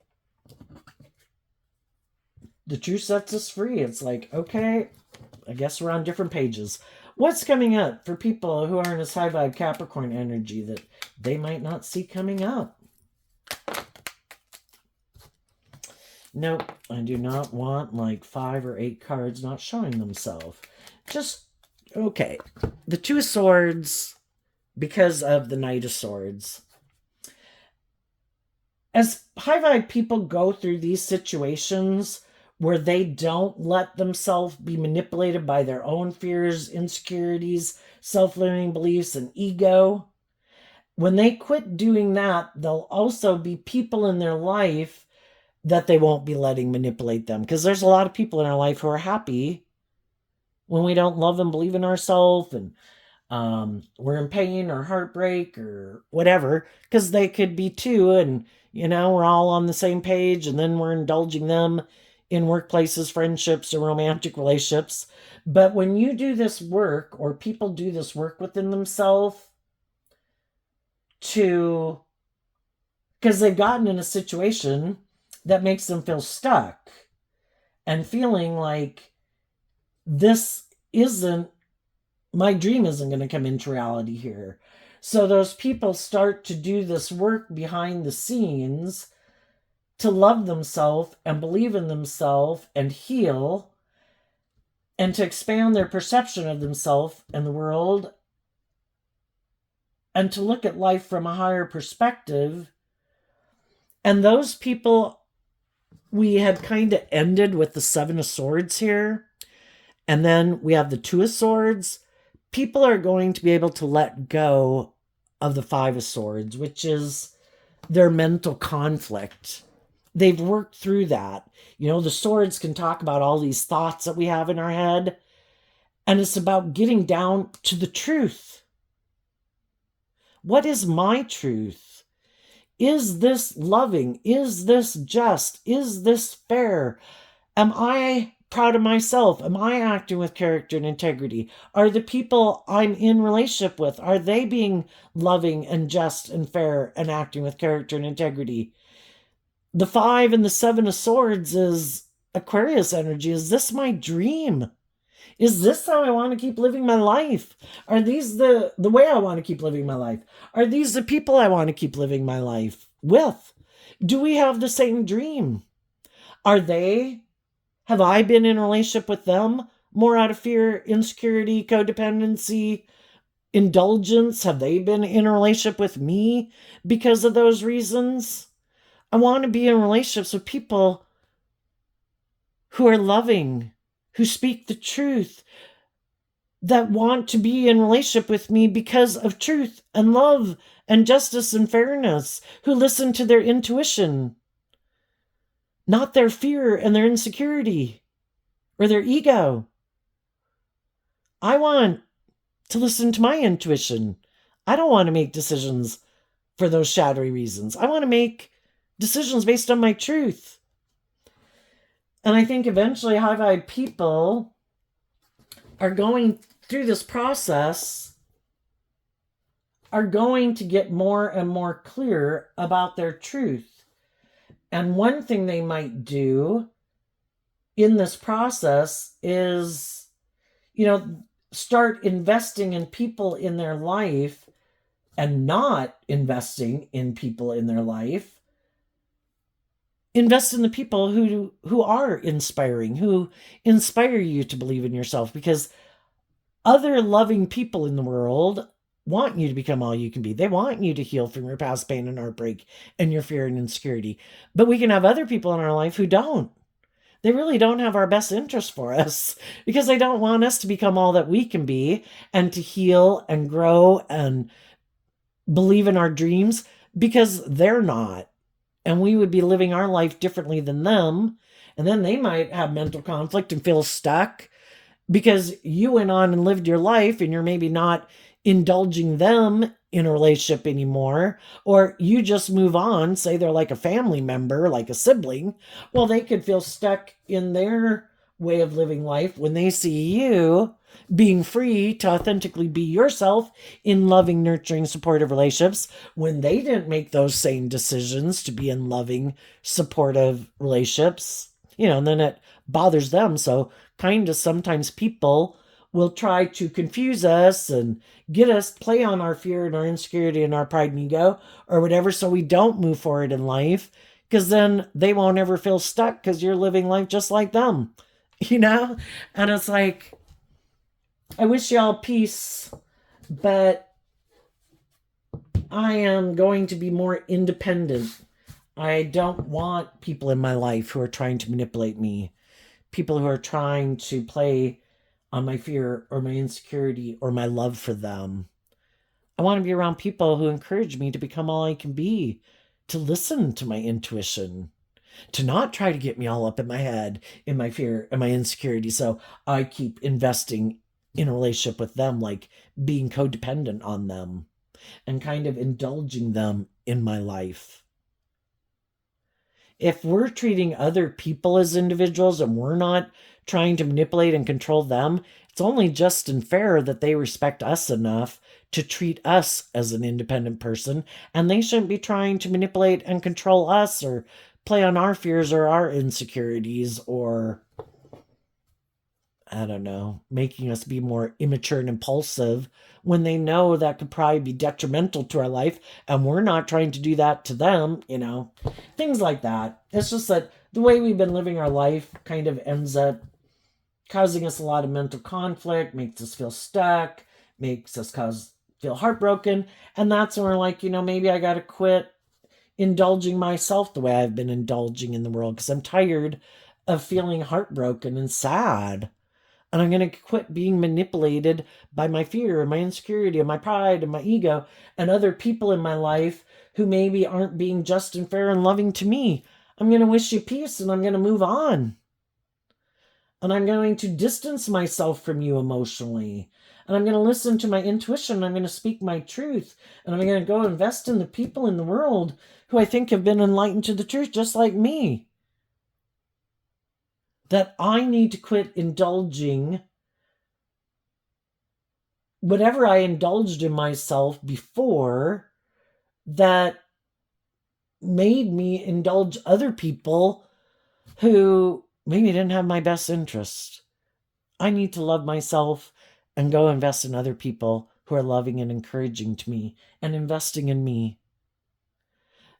the truth sets us free. It's like, okay, I guess we're on different pages. What's coming up for people who aren't as high vibe Capricorn energy that they might not see coming up? Nope, I do not want like 5 or 8 cards not showing themselves. Just, okay. The Two of Swords, because of the Knight of Swords. As high vibe people go through these situations where they don't let themselves be manipulated by their own fears, insecurities, self-limiting beliefs, and ego, when they quit doing that, there'll also be people in their life that they won't be letting manipulate them. Because there's a lot of people in our life who are happy when we don't love and believe in ourselves, and we're in pain or heartbreak or whatever, because they could be too. And, you know, we're all on the same page, and then we're indulging them in workplaces, friendships, or romantic relationships. But when you do this work, or people do this work within themselves to, because they've gotten in a situation that makes them feel stuck and feeling like this isn't, my dream isn't going to come into reality here. So those people start to do this work behind the scenes to love themselves and believe in themselves and heal, and to expand their perception of themselves and the world, and to look at life from a higher perspective. And those people, we had kind of ended with the Seven of Swords here. And then we have the Two of Swords. People are going to be able to let go of the Five of Swords, which is their mental conflict. They've worked through that. You know, the swords can talk about all these thoughts that we have in our head. And it's about getting down to the truth. What is my truth? Is this loving? Is this just? Is this fair? Am I proud of myself? Am I acting with character and integrity? Are the people I'm in relationship with, are they being loving and just and fair and acting with character and integrity? The 5 and the 7 of Swords is Aquarius energy. Is this my dream? Is this how I want to keep living my life? Are these the way I want to keep living my life? Are these the people I want to keep living my life with? Do we have the same dream? Have I been in a relationship with them more out of fear, insecurity, codependency, indulgence? Have they been in a relationship with me because of those reasons? I want to be in relationships with people who are loving, who speak the truth, that want to be in relationship with me because of truth and love and justice and fairness, who listen to their intuition, not their fear and their insecurity or their ego. I want to listen to my intuition. I don't want to make decisions for those shadowy reasons. I want to make decisions based on my truth. And I think eventually high vibe people are going through this process, are going to get more and more clear about their truth. And one thing they might do in this process is, start investing in people in their life and not investing in people in their life. Invest in the people who are inspiring, who inspire you to believe in yourself, because other loving people in the world want you to become all you can be. They want you to heal from your past pain and heartbreak and your fear and insecurity. But we can have other people in our life who don't. They really don't have our best interest for us because they don't want us to become all that we can be and to heal and grow and believe in our dreams, because they're not. And we would be living our life differently than them. And then they might have mental conflict and feel stuck because you went on and lived your life and you're maybe not indulging them in a relationship anymore, or you just move on, say they're like a family member, like a sibling. Well, they could feel stuck in their way of living life when they see you being free to authentically be yourself in loving, nurturing, supportive relationships when they didn't make those same decisions to be in loving, supportive relationships, and then it bothers them. So kind of sometimes people will try to confuse us and get us play on our fear and our insecurity and our pride and ego or whatever, so we don't move forward in life, because then they won't ever feel stuck because you're living life just like them, and it's like, I wish y'all peace, but I am going to be more independent. I don't want people in my life who are trying to manipulate me, people who are trying to play on my fear or my insecurity or my love for them. I want to be around people who encourage me to become all I can be, to listen to my intuition, to not try to get me all up in my head, in my fear and my insecurity. So I keep investing in a relationship with them, like being codependent on them and kind of indulging them in my life. If we're treating other people as individuals and we're not trying to manipulate and control them, it's only just and fair that they respect us enough to treat us as an independent person, and they shouldn't be trying to manipulate and control us or play on our fears or our insecurities, or I don't know, making us be more immature and impulsive when they know that could probably be detrimental to our life, and we're not trying to do that to them, things like that. It's just that the way we've been living our life kind of ends up causing us a lot of mental conflict, makes us feel stuck, makes us feel heartbroken, and that's when we're like, maybe I gotta quit indulging myself the way I've been indulging in the world, because I'm tired of feeling heartbroken and sad. And I'm going to quit being manipulated by my fear and my insecurity and my pride and my ego and other people in my life who maybe aren't being just and fair and loving to me. I'm going to wish you peace and I'm going to move on. And I'm going to distance myself from you emotionally. And I'm going to listen to my intuition. I'm going to speak my truth. And I'm going to go invest in the people in the world who I think have been enlightened to the truth just like me. That I need to quit indulging whatever I indulged in myself before that made me indulge other people who maybe didn't have my best interest. I need to love myself and go invest in other people who are loving and encouraging to me and investing in me.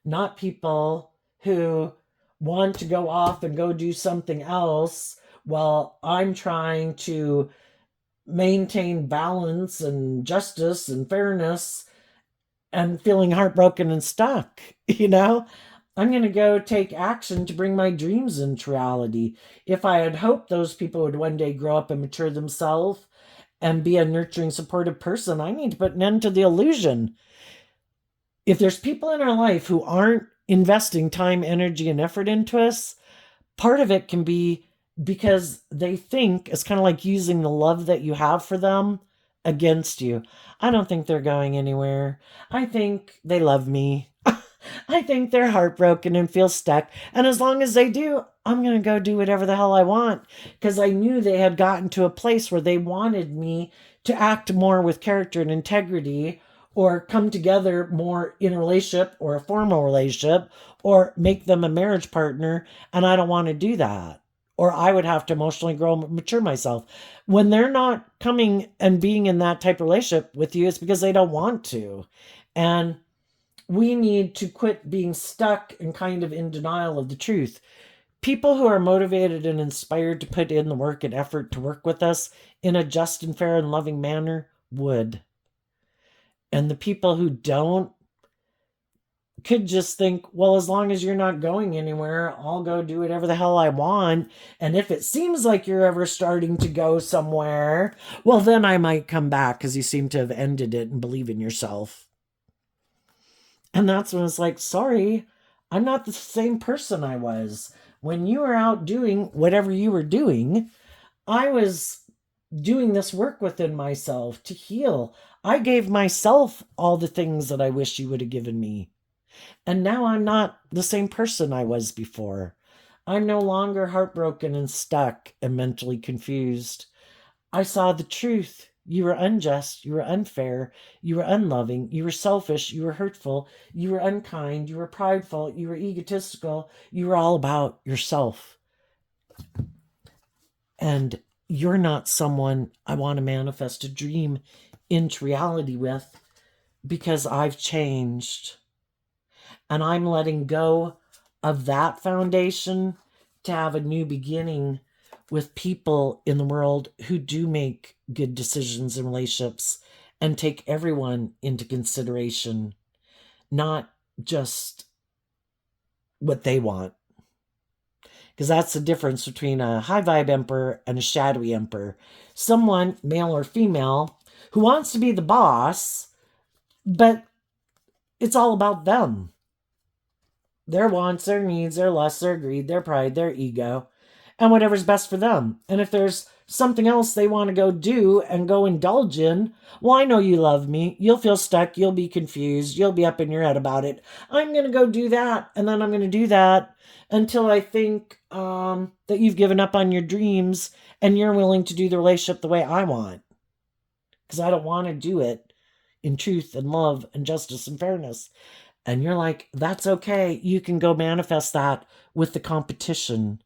Not people who want to go off and go do something else while I'm trying to maintain balance and justice and fairness and feeling heartbroken and stuck. I'm going to go take action to bring my dreams into reality. If I had hoped those people would one day grow up and mature themselves and be a nurturing, supportive person, I need to put an end to the illusion. If there's people in our life who aren't investing time, energy, and effort into us, part of it can be because they think it's kind of like using the love that you have for them against you. I don't think they're going anywhere. I think they love me. I think they're heartbroken and feel stuck. And as long as they do, I'm going to go do whatever the hell I want, because I knew they had gotten to a place where they wanted me to act more with character and integrity, or come together more in a relationship or a formal relationship or make them a marriage partner. And I don't want to do that. Or I would have to emotionally grow and mature myself. When they're not coming and being in that type of relationship with you, it's because they don't want to. And we need to quit being stuck and kind of in denial of the truth. People who are motivated and inspired to put in the work and effort to work with us in a just and fair and loving manner would. And the people who don't could just think, well, as long as you're not going anywhere, I'll go do whatever the hell I want. And if it seems like you're ever starting to go somewhere, well, then I might come back because you seem to have ended it and believe in yourself. And that's when it's like, sorry, I'm not the same person I was. When you were out doing whatever you were doing, I was doing this work within myself to heal. I gave myself all the things that I wish you would have given me. And now I'm not the same person I was before. I'm no longer heartbroken and stuck and mentally confused. I saw the truth. You were unjust. You were unfair. You were unloving. You were selfish. You were hurtful. You were unkind. You were prideful. You were egotistical. You were all about yourself. And you're not someone I want to manifest a dream into reality with, because I've changed. And I'm letting go of that foundation to have a new beginning with people in the world who do make good decisions in relationships and take everyone into consideration, not just what they want. Because that's the difference between a high vibe emperor and a shadowy emperor. Someone, male or female, who wants to be the boss, but it's all about them. Their wants, their needs, their lusts, their greed, their pride, their ego, and whatever's best for them. And if there's something else they want to go do and go indulge in, well, I know you love me. You'll feel stuck. You'll be confused. You'll be up in your head about it. I'm going to go do that. And then I'm going to do that until I think that you've given up on your dreams and you're willing to do the relationship the way I want. Because I don't want to do it in truth and love and justice and fairness. And you're like, that's okay. You can go manifest that with the competition,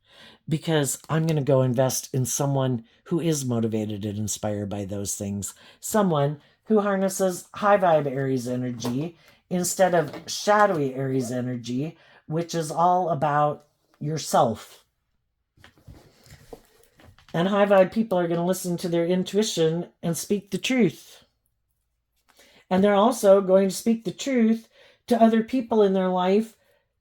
because I'm going to go invest in someone who is motivated and inspired by those things. Someone who harnesses high vibe Aries energy instead of shadowy Aries energy, which is all about yourself. And high vibe people are going to listen to their intuition and speak the truth. And they're also going to speak the truth to other people in their life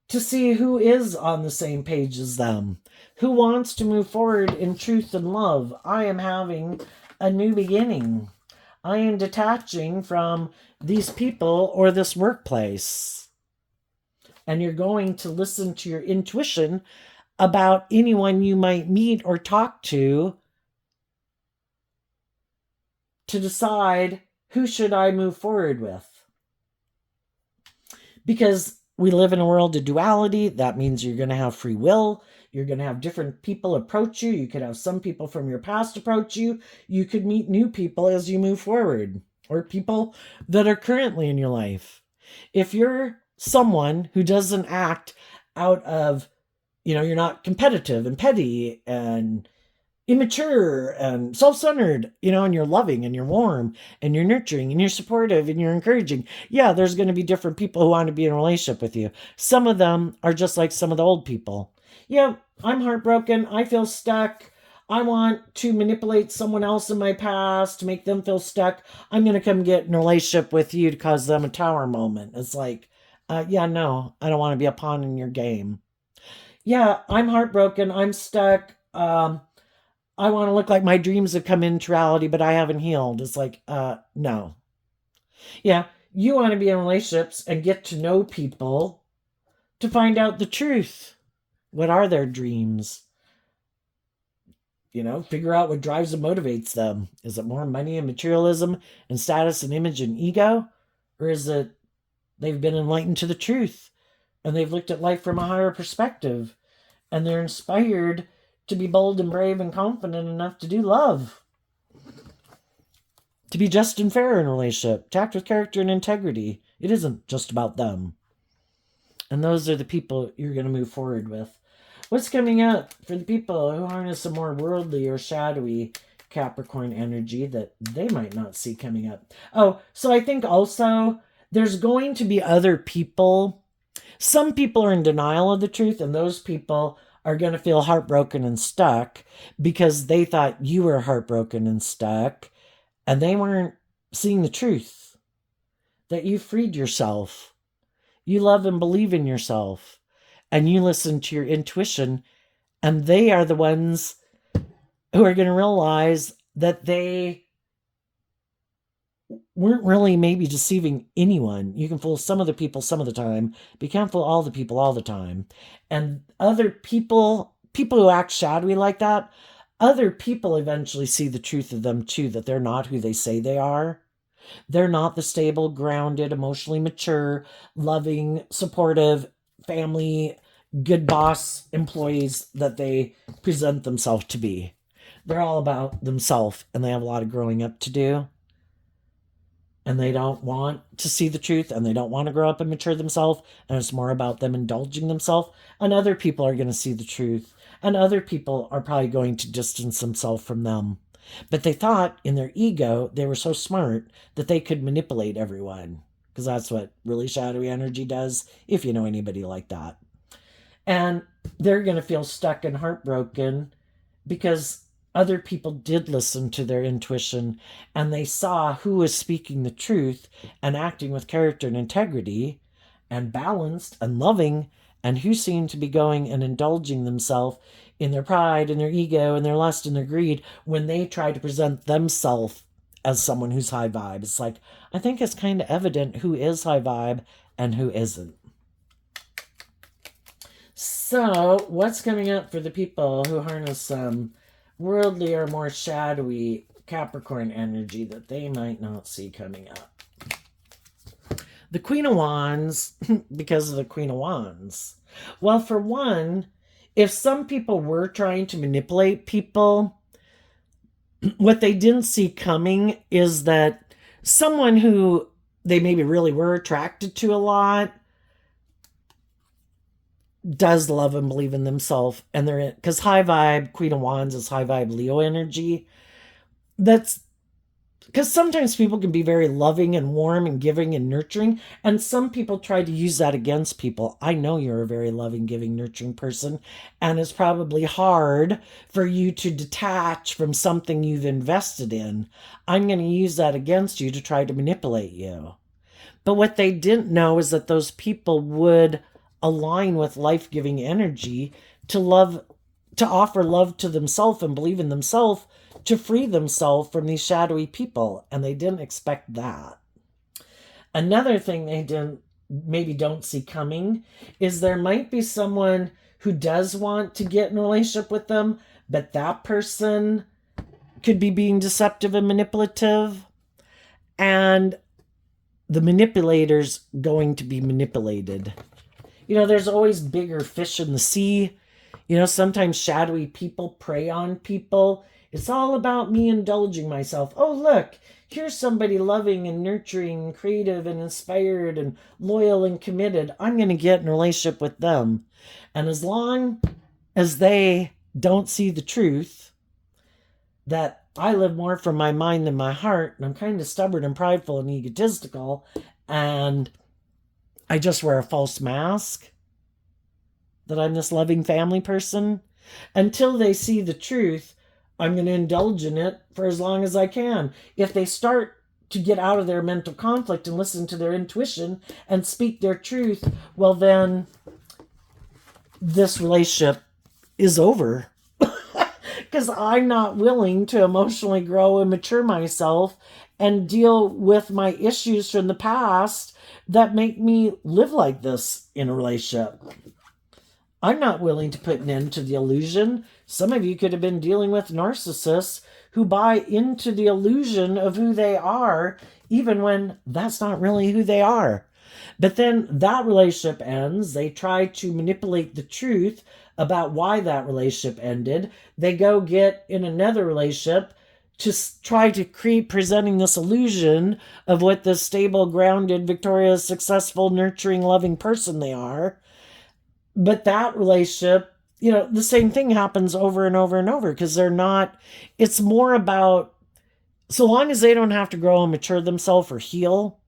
to see who is on the same page as them, who wants to move forward in truth and love. I am having a new beginning. I am detaching from these people or this workplace. And you're going to listen to your intuition about anyone you might meet or talk to decide, who should I move forward with? Because we live in a world of duality. That means you're going to have free will. You're going to have different people approach you. You could have some people from your past approach you. You could meet new people as you move forward, or people that are currently in your life. If you're someone who doesn't act out of, you're not competitive and petty and immature and self-centered, and you're loving and you're warm and you're nurturing and you're supportive and you're encouraging. Yeah, there's going to be different people who want to be in a relationship with you. Some of them are just like some of the old people. Yeah, I'm heartbroken. I feel stuck. I want to manipulate someone else in my past to make them feel stuck. I'm going to come get in a relationship with you to cause them a tower moment. It's like, no, I don't want to be a pawn in your game. Yeah, I'm heartbroken. I'm stuck. I want to look like my dreams have come into reality, but I haven't healed. It's like, no. Yeah, you want to be in relationships and get to know people to find out the truth. What are their dreams? Figure out what drives and motivates them. Is it more money and materialism and status and image and ego? Or is it they've been enlightened to the truth and they've looked at life from a higher perspective and they're inspired to be bold and brave and confident enough to do love? to be just and fair in a relationship, to act with character and integrity. It isn't just about them. And those are the people you're going to move forward with. What's coming up for the people who harness a more worldly or shadowy Capricorn energy that they might not see coming up? Oh, so I think also there's going to be other people. Some people are in denial of the truth, and those people are going to feel heartbroken and stuck because they thought you were heartbroken and stuck, and they weren't seeing the truth, that you freed yourself. You love and believe in yourself, and you listen to your intuition, and they are the ones who are going to realize that they weren't really maybe deceiving anyone. You can fool some of the people some of the time, but you can't fool all the people all the time. And other people who act shadowy like that, other people eventually see the truth of them too, that they're not who they say they are. They're not the stable, grounded, emotionally mature, loving, supportive, family, good boss employees that they present themselves to be. They're all about themselves, and they have a lot of growing up to do. And they don't want to see the truth, and they don't want to grow up and mature themselves, and it's more about them indulging themselves. And other people are going to see the truth, and other people are probably going to distance themselves from them. But they thought in their ego they were so smart that they could manipulate everyone, because that's what really shadowy energy does, if you know anybody like that. And they're going to feel stuck and heartbroken because other people did listen to their intuition, and they saw who was speaking the truth and acting with character and integrity and balanced and loving, and who seemed to be going and indulging themselves in their pride and their ego and their lust and their greed when they try to present themselves as someone who's high vibe. It's like, I think it's kind of evident who is high vibe and who isn't. So what's coming up for the people who harness some worldly or more shadowy Capricorn energy that they might not see coming up? The Queen of Wands, because of the Queen of Wands. Well, for one, if some people were trying to manipulate people, what they didn't see coming is that someone who they maybe really were attracted to a lot does love and believe in themselves, and they're in, because high vibe Queen of Wands is high vibe Leo energy. That's because sometimes people can be very loving and warm and giving and nurturing, and some people try to use that against people. I know you're a very loving, giving, nurturing person, and it's probably hard for you to detach from something you've invested in. I'm going to use that against you to try to manipulate you. But what they didn't know is that those people would align with life-giving energy to love, to offer love to themselves and believe in themselves, to free themselves from these shadowy people, and they didn't expect that. Another thing they don't see coming is there might be someone who does want to get in a relationship with them, but that person could be being deceptive and manipulative, and the manipulator's going to be manipulated. You know, there's always bigger fish in the sea. You know, sometimes shadowy people prey on people. It's all about me indulging myself. Oh, look, here's somebody loving and nurturing and creative and inspired and loyal and committed. I'm going to get in a relationship with them. And as long as they don't see the truth, that I live more from my mind than my heart, and I'm kind of stubborn and prideful and egotistical, and I just wear a false mask that I'm this loving family person, until they see the truth, I'm going to indulge in it for as long as I can. If they start to get out of their mental conflict and listen to their intuition and speak their truth, well, then this relationship is over. Because I'm not willing to emotionally grow and mature myself and deal with my issues from the past that make me live like this in a relationship. I'm not willing to put an end to the illusion. Some of you could have been dealing with narcissists who buy into the illusion of who they are, even when that's not really who they are. But then that relationship ends. They try to manipulate the truth about why that relationship ended. They go get in another relationship to try to create presenting this illusion of what this stable, grounded, victorious, successful, nurturing, loving person they are. But that relationship, the same thing happens over and over and over because they're not, it's more about, so long as they don't have to grow and mature themselves or heal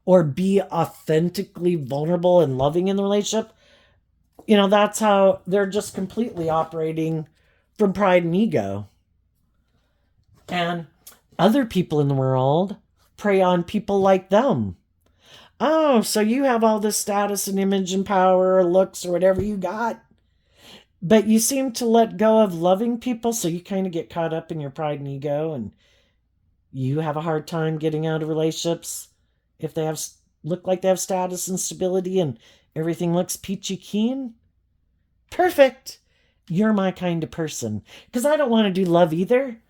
or be authentically vulnerable and loving in the relationship, that's how they're just completely operating from pride and ego. And other people in the world prey on people like them. Oh, so you have all this status and image and power or looks or whatever you got, but you seem to let go of loving people, so you kind of get caught up in your pride and ego, and you have a hard time getting out of relationships if they have look like they have status and stability and everything looks peachy keen. Perfect. You're my kind of person, because I don't want to do love either,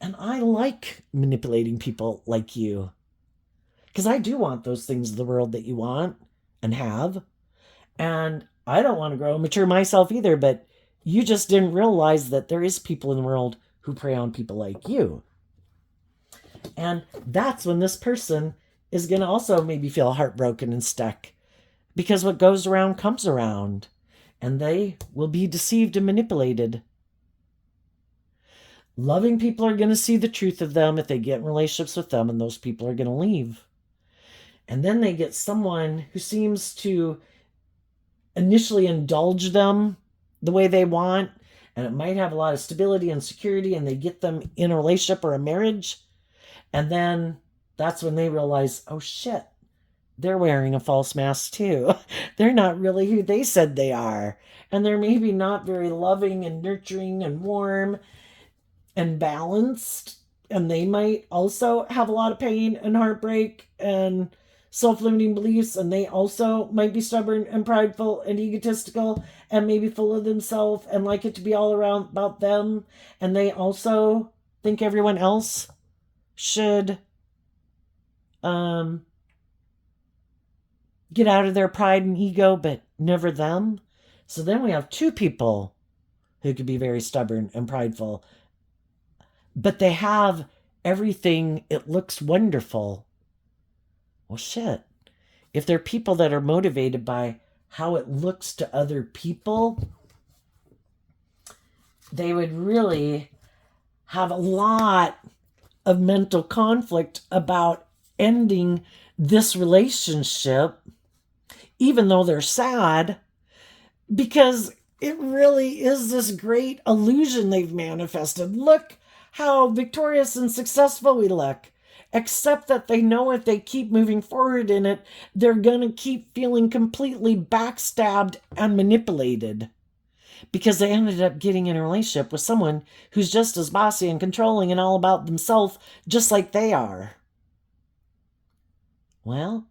and I like manipulating people like you. Because I do want those things of the world that you want and have. And I don't want to grow and mature myself either, but you just didn't realize that there is people in the world who prey on people like you. And that's when this person is going to also maybe feel heartbroken and stuck. Because what goes around comes around. And they will be deceived and manipulated. Loving people are going to see the truth of them if they get in relationships with them, and those people are going to leave. And then they get someone who seems to initially indulge them the way they want, and it might have a lot of stability and security, and they get them in a relationship or a marriage, and then that's when they realize, oh shit, they're wearing a false mask too. They're not really who they said they are, and they're maybe not very loving and nurturing and warm and balanced, and they might also have a lot of pain and heartbreak and self-limiting beliefs, and they also might be stubborn and prideful and egotistical and maybe full of themselves and like it to be all around about them, and they also think everyone else should get out of their pride and ego, but never them. So then we have two people who could be very stubborn and prideful, but they have everything. It looks wonderful. Well, shit. If they're people that are motivated by how it looks to other people, they would really have a lot of mental conflict about ending this relationship, even though they're sad, because it really is this great illusion they've manifested. Look how victorious and successful we look. Except that they know if they keep moving forward in it, they're going to keep feeling completely backstabbed and manipulated. Because they ended up getting in a relationship with someone who's just as bossy and controlling and all about themselves, just like they are. Well,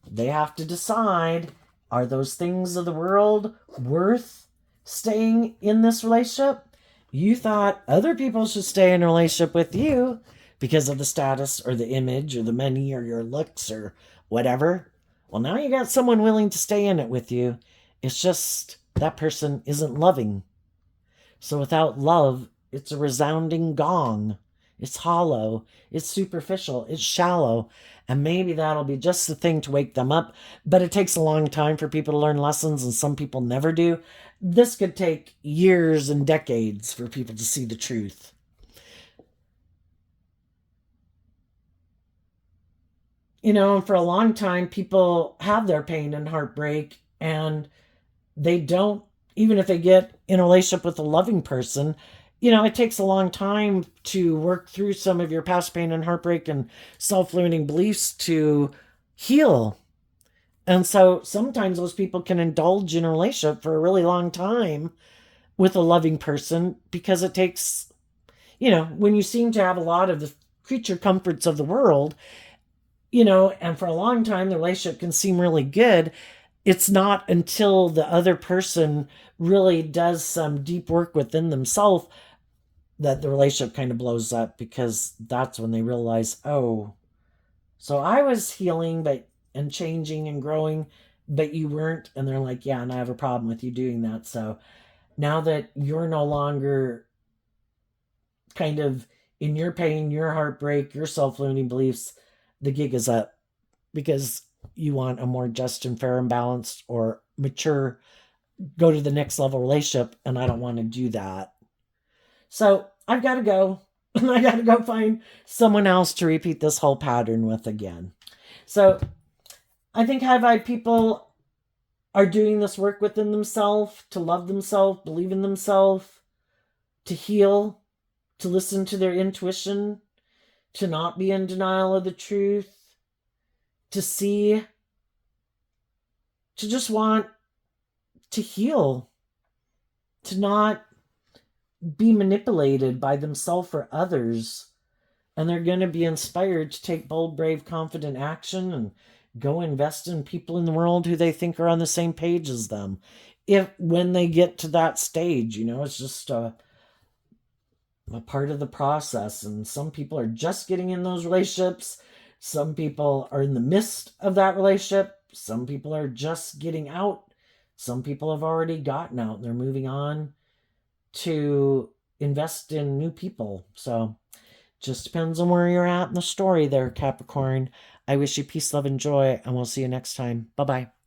they have to decide, are those things of the world worth staying in this relationship? You thought other people should stay in a relationship with you because of the status or the image or the money or your looks or whatever. Well, now you got someone willing to stay in it with you. It's just that person isn't loving. So without love, it's a resounding gong. It's hollow. It's superficial. It's shallow. And maybe that'll be just the thing to wake them up. But it takes a long time for people to learn lessons, and some people never do. This could take years and decades for people to see the truth. For a long time, people have their pain and heartbreak, and they don't, even if they get in a relationship with a loving person, it takes a long time to work through some of your past pain and heartbreak and self-limiting beliefs to heal. And so sometimes those people can indulge in a relationship for a really long time with a loving person because it takes, when you seem to have a lot of the creature comforts of the world, and for a long time the relationship can seem really good. It's not until the other person really does some deep work within themselves that the relationship kind of blows up, because that's when they realize, oh, so I was healing and changing and growing, but you weren't. And they're like, yeah, and I have a problem with you doing that. So now that you're no longer kind of in your pain, your heartbreak, your self-limiting beliefs, the gig is up because you want a more just and fair and balanced or mature, go to the next level relationship, and I don't want to do that. So I've got to go. I got to go find someone else to repeat this whole pattern with again. So I think high vibe people are doing this work within themselves to love themselves, believe in themselves, to heal, to listen to their intuition, to not be in denial of the truth, to see, to just want to heal, to not be manipulated by themselves or others. And they're going to be inspired to take bold, brave, confident action and go invest in people in the world who they think are on the same page as them. If when they get to that stage, it's just a part of the process. And some people are just getting in those relationships. Some people are in the midst of that relationship. Some people are just getting out. Some people have already gotten out and they're moving on to invest in new people. So just depends on where you're at in the story there, Capricorn. I wish you peace, love, and joy, and we'll see you next time. Bye bye.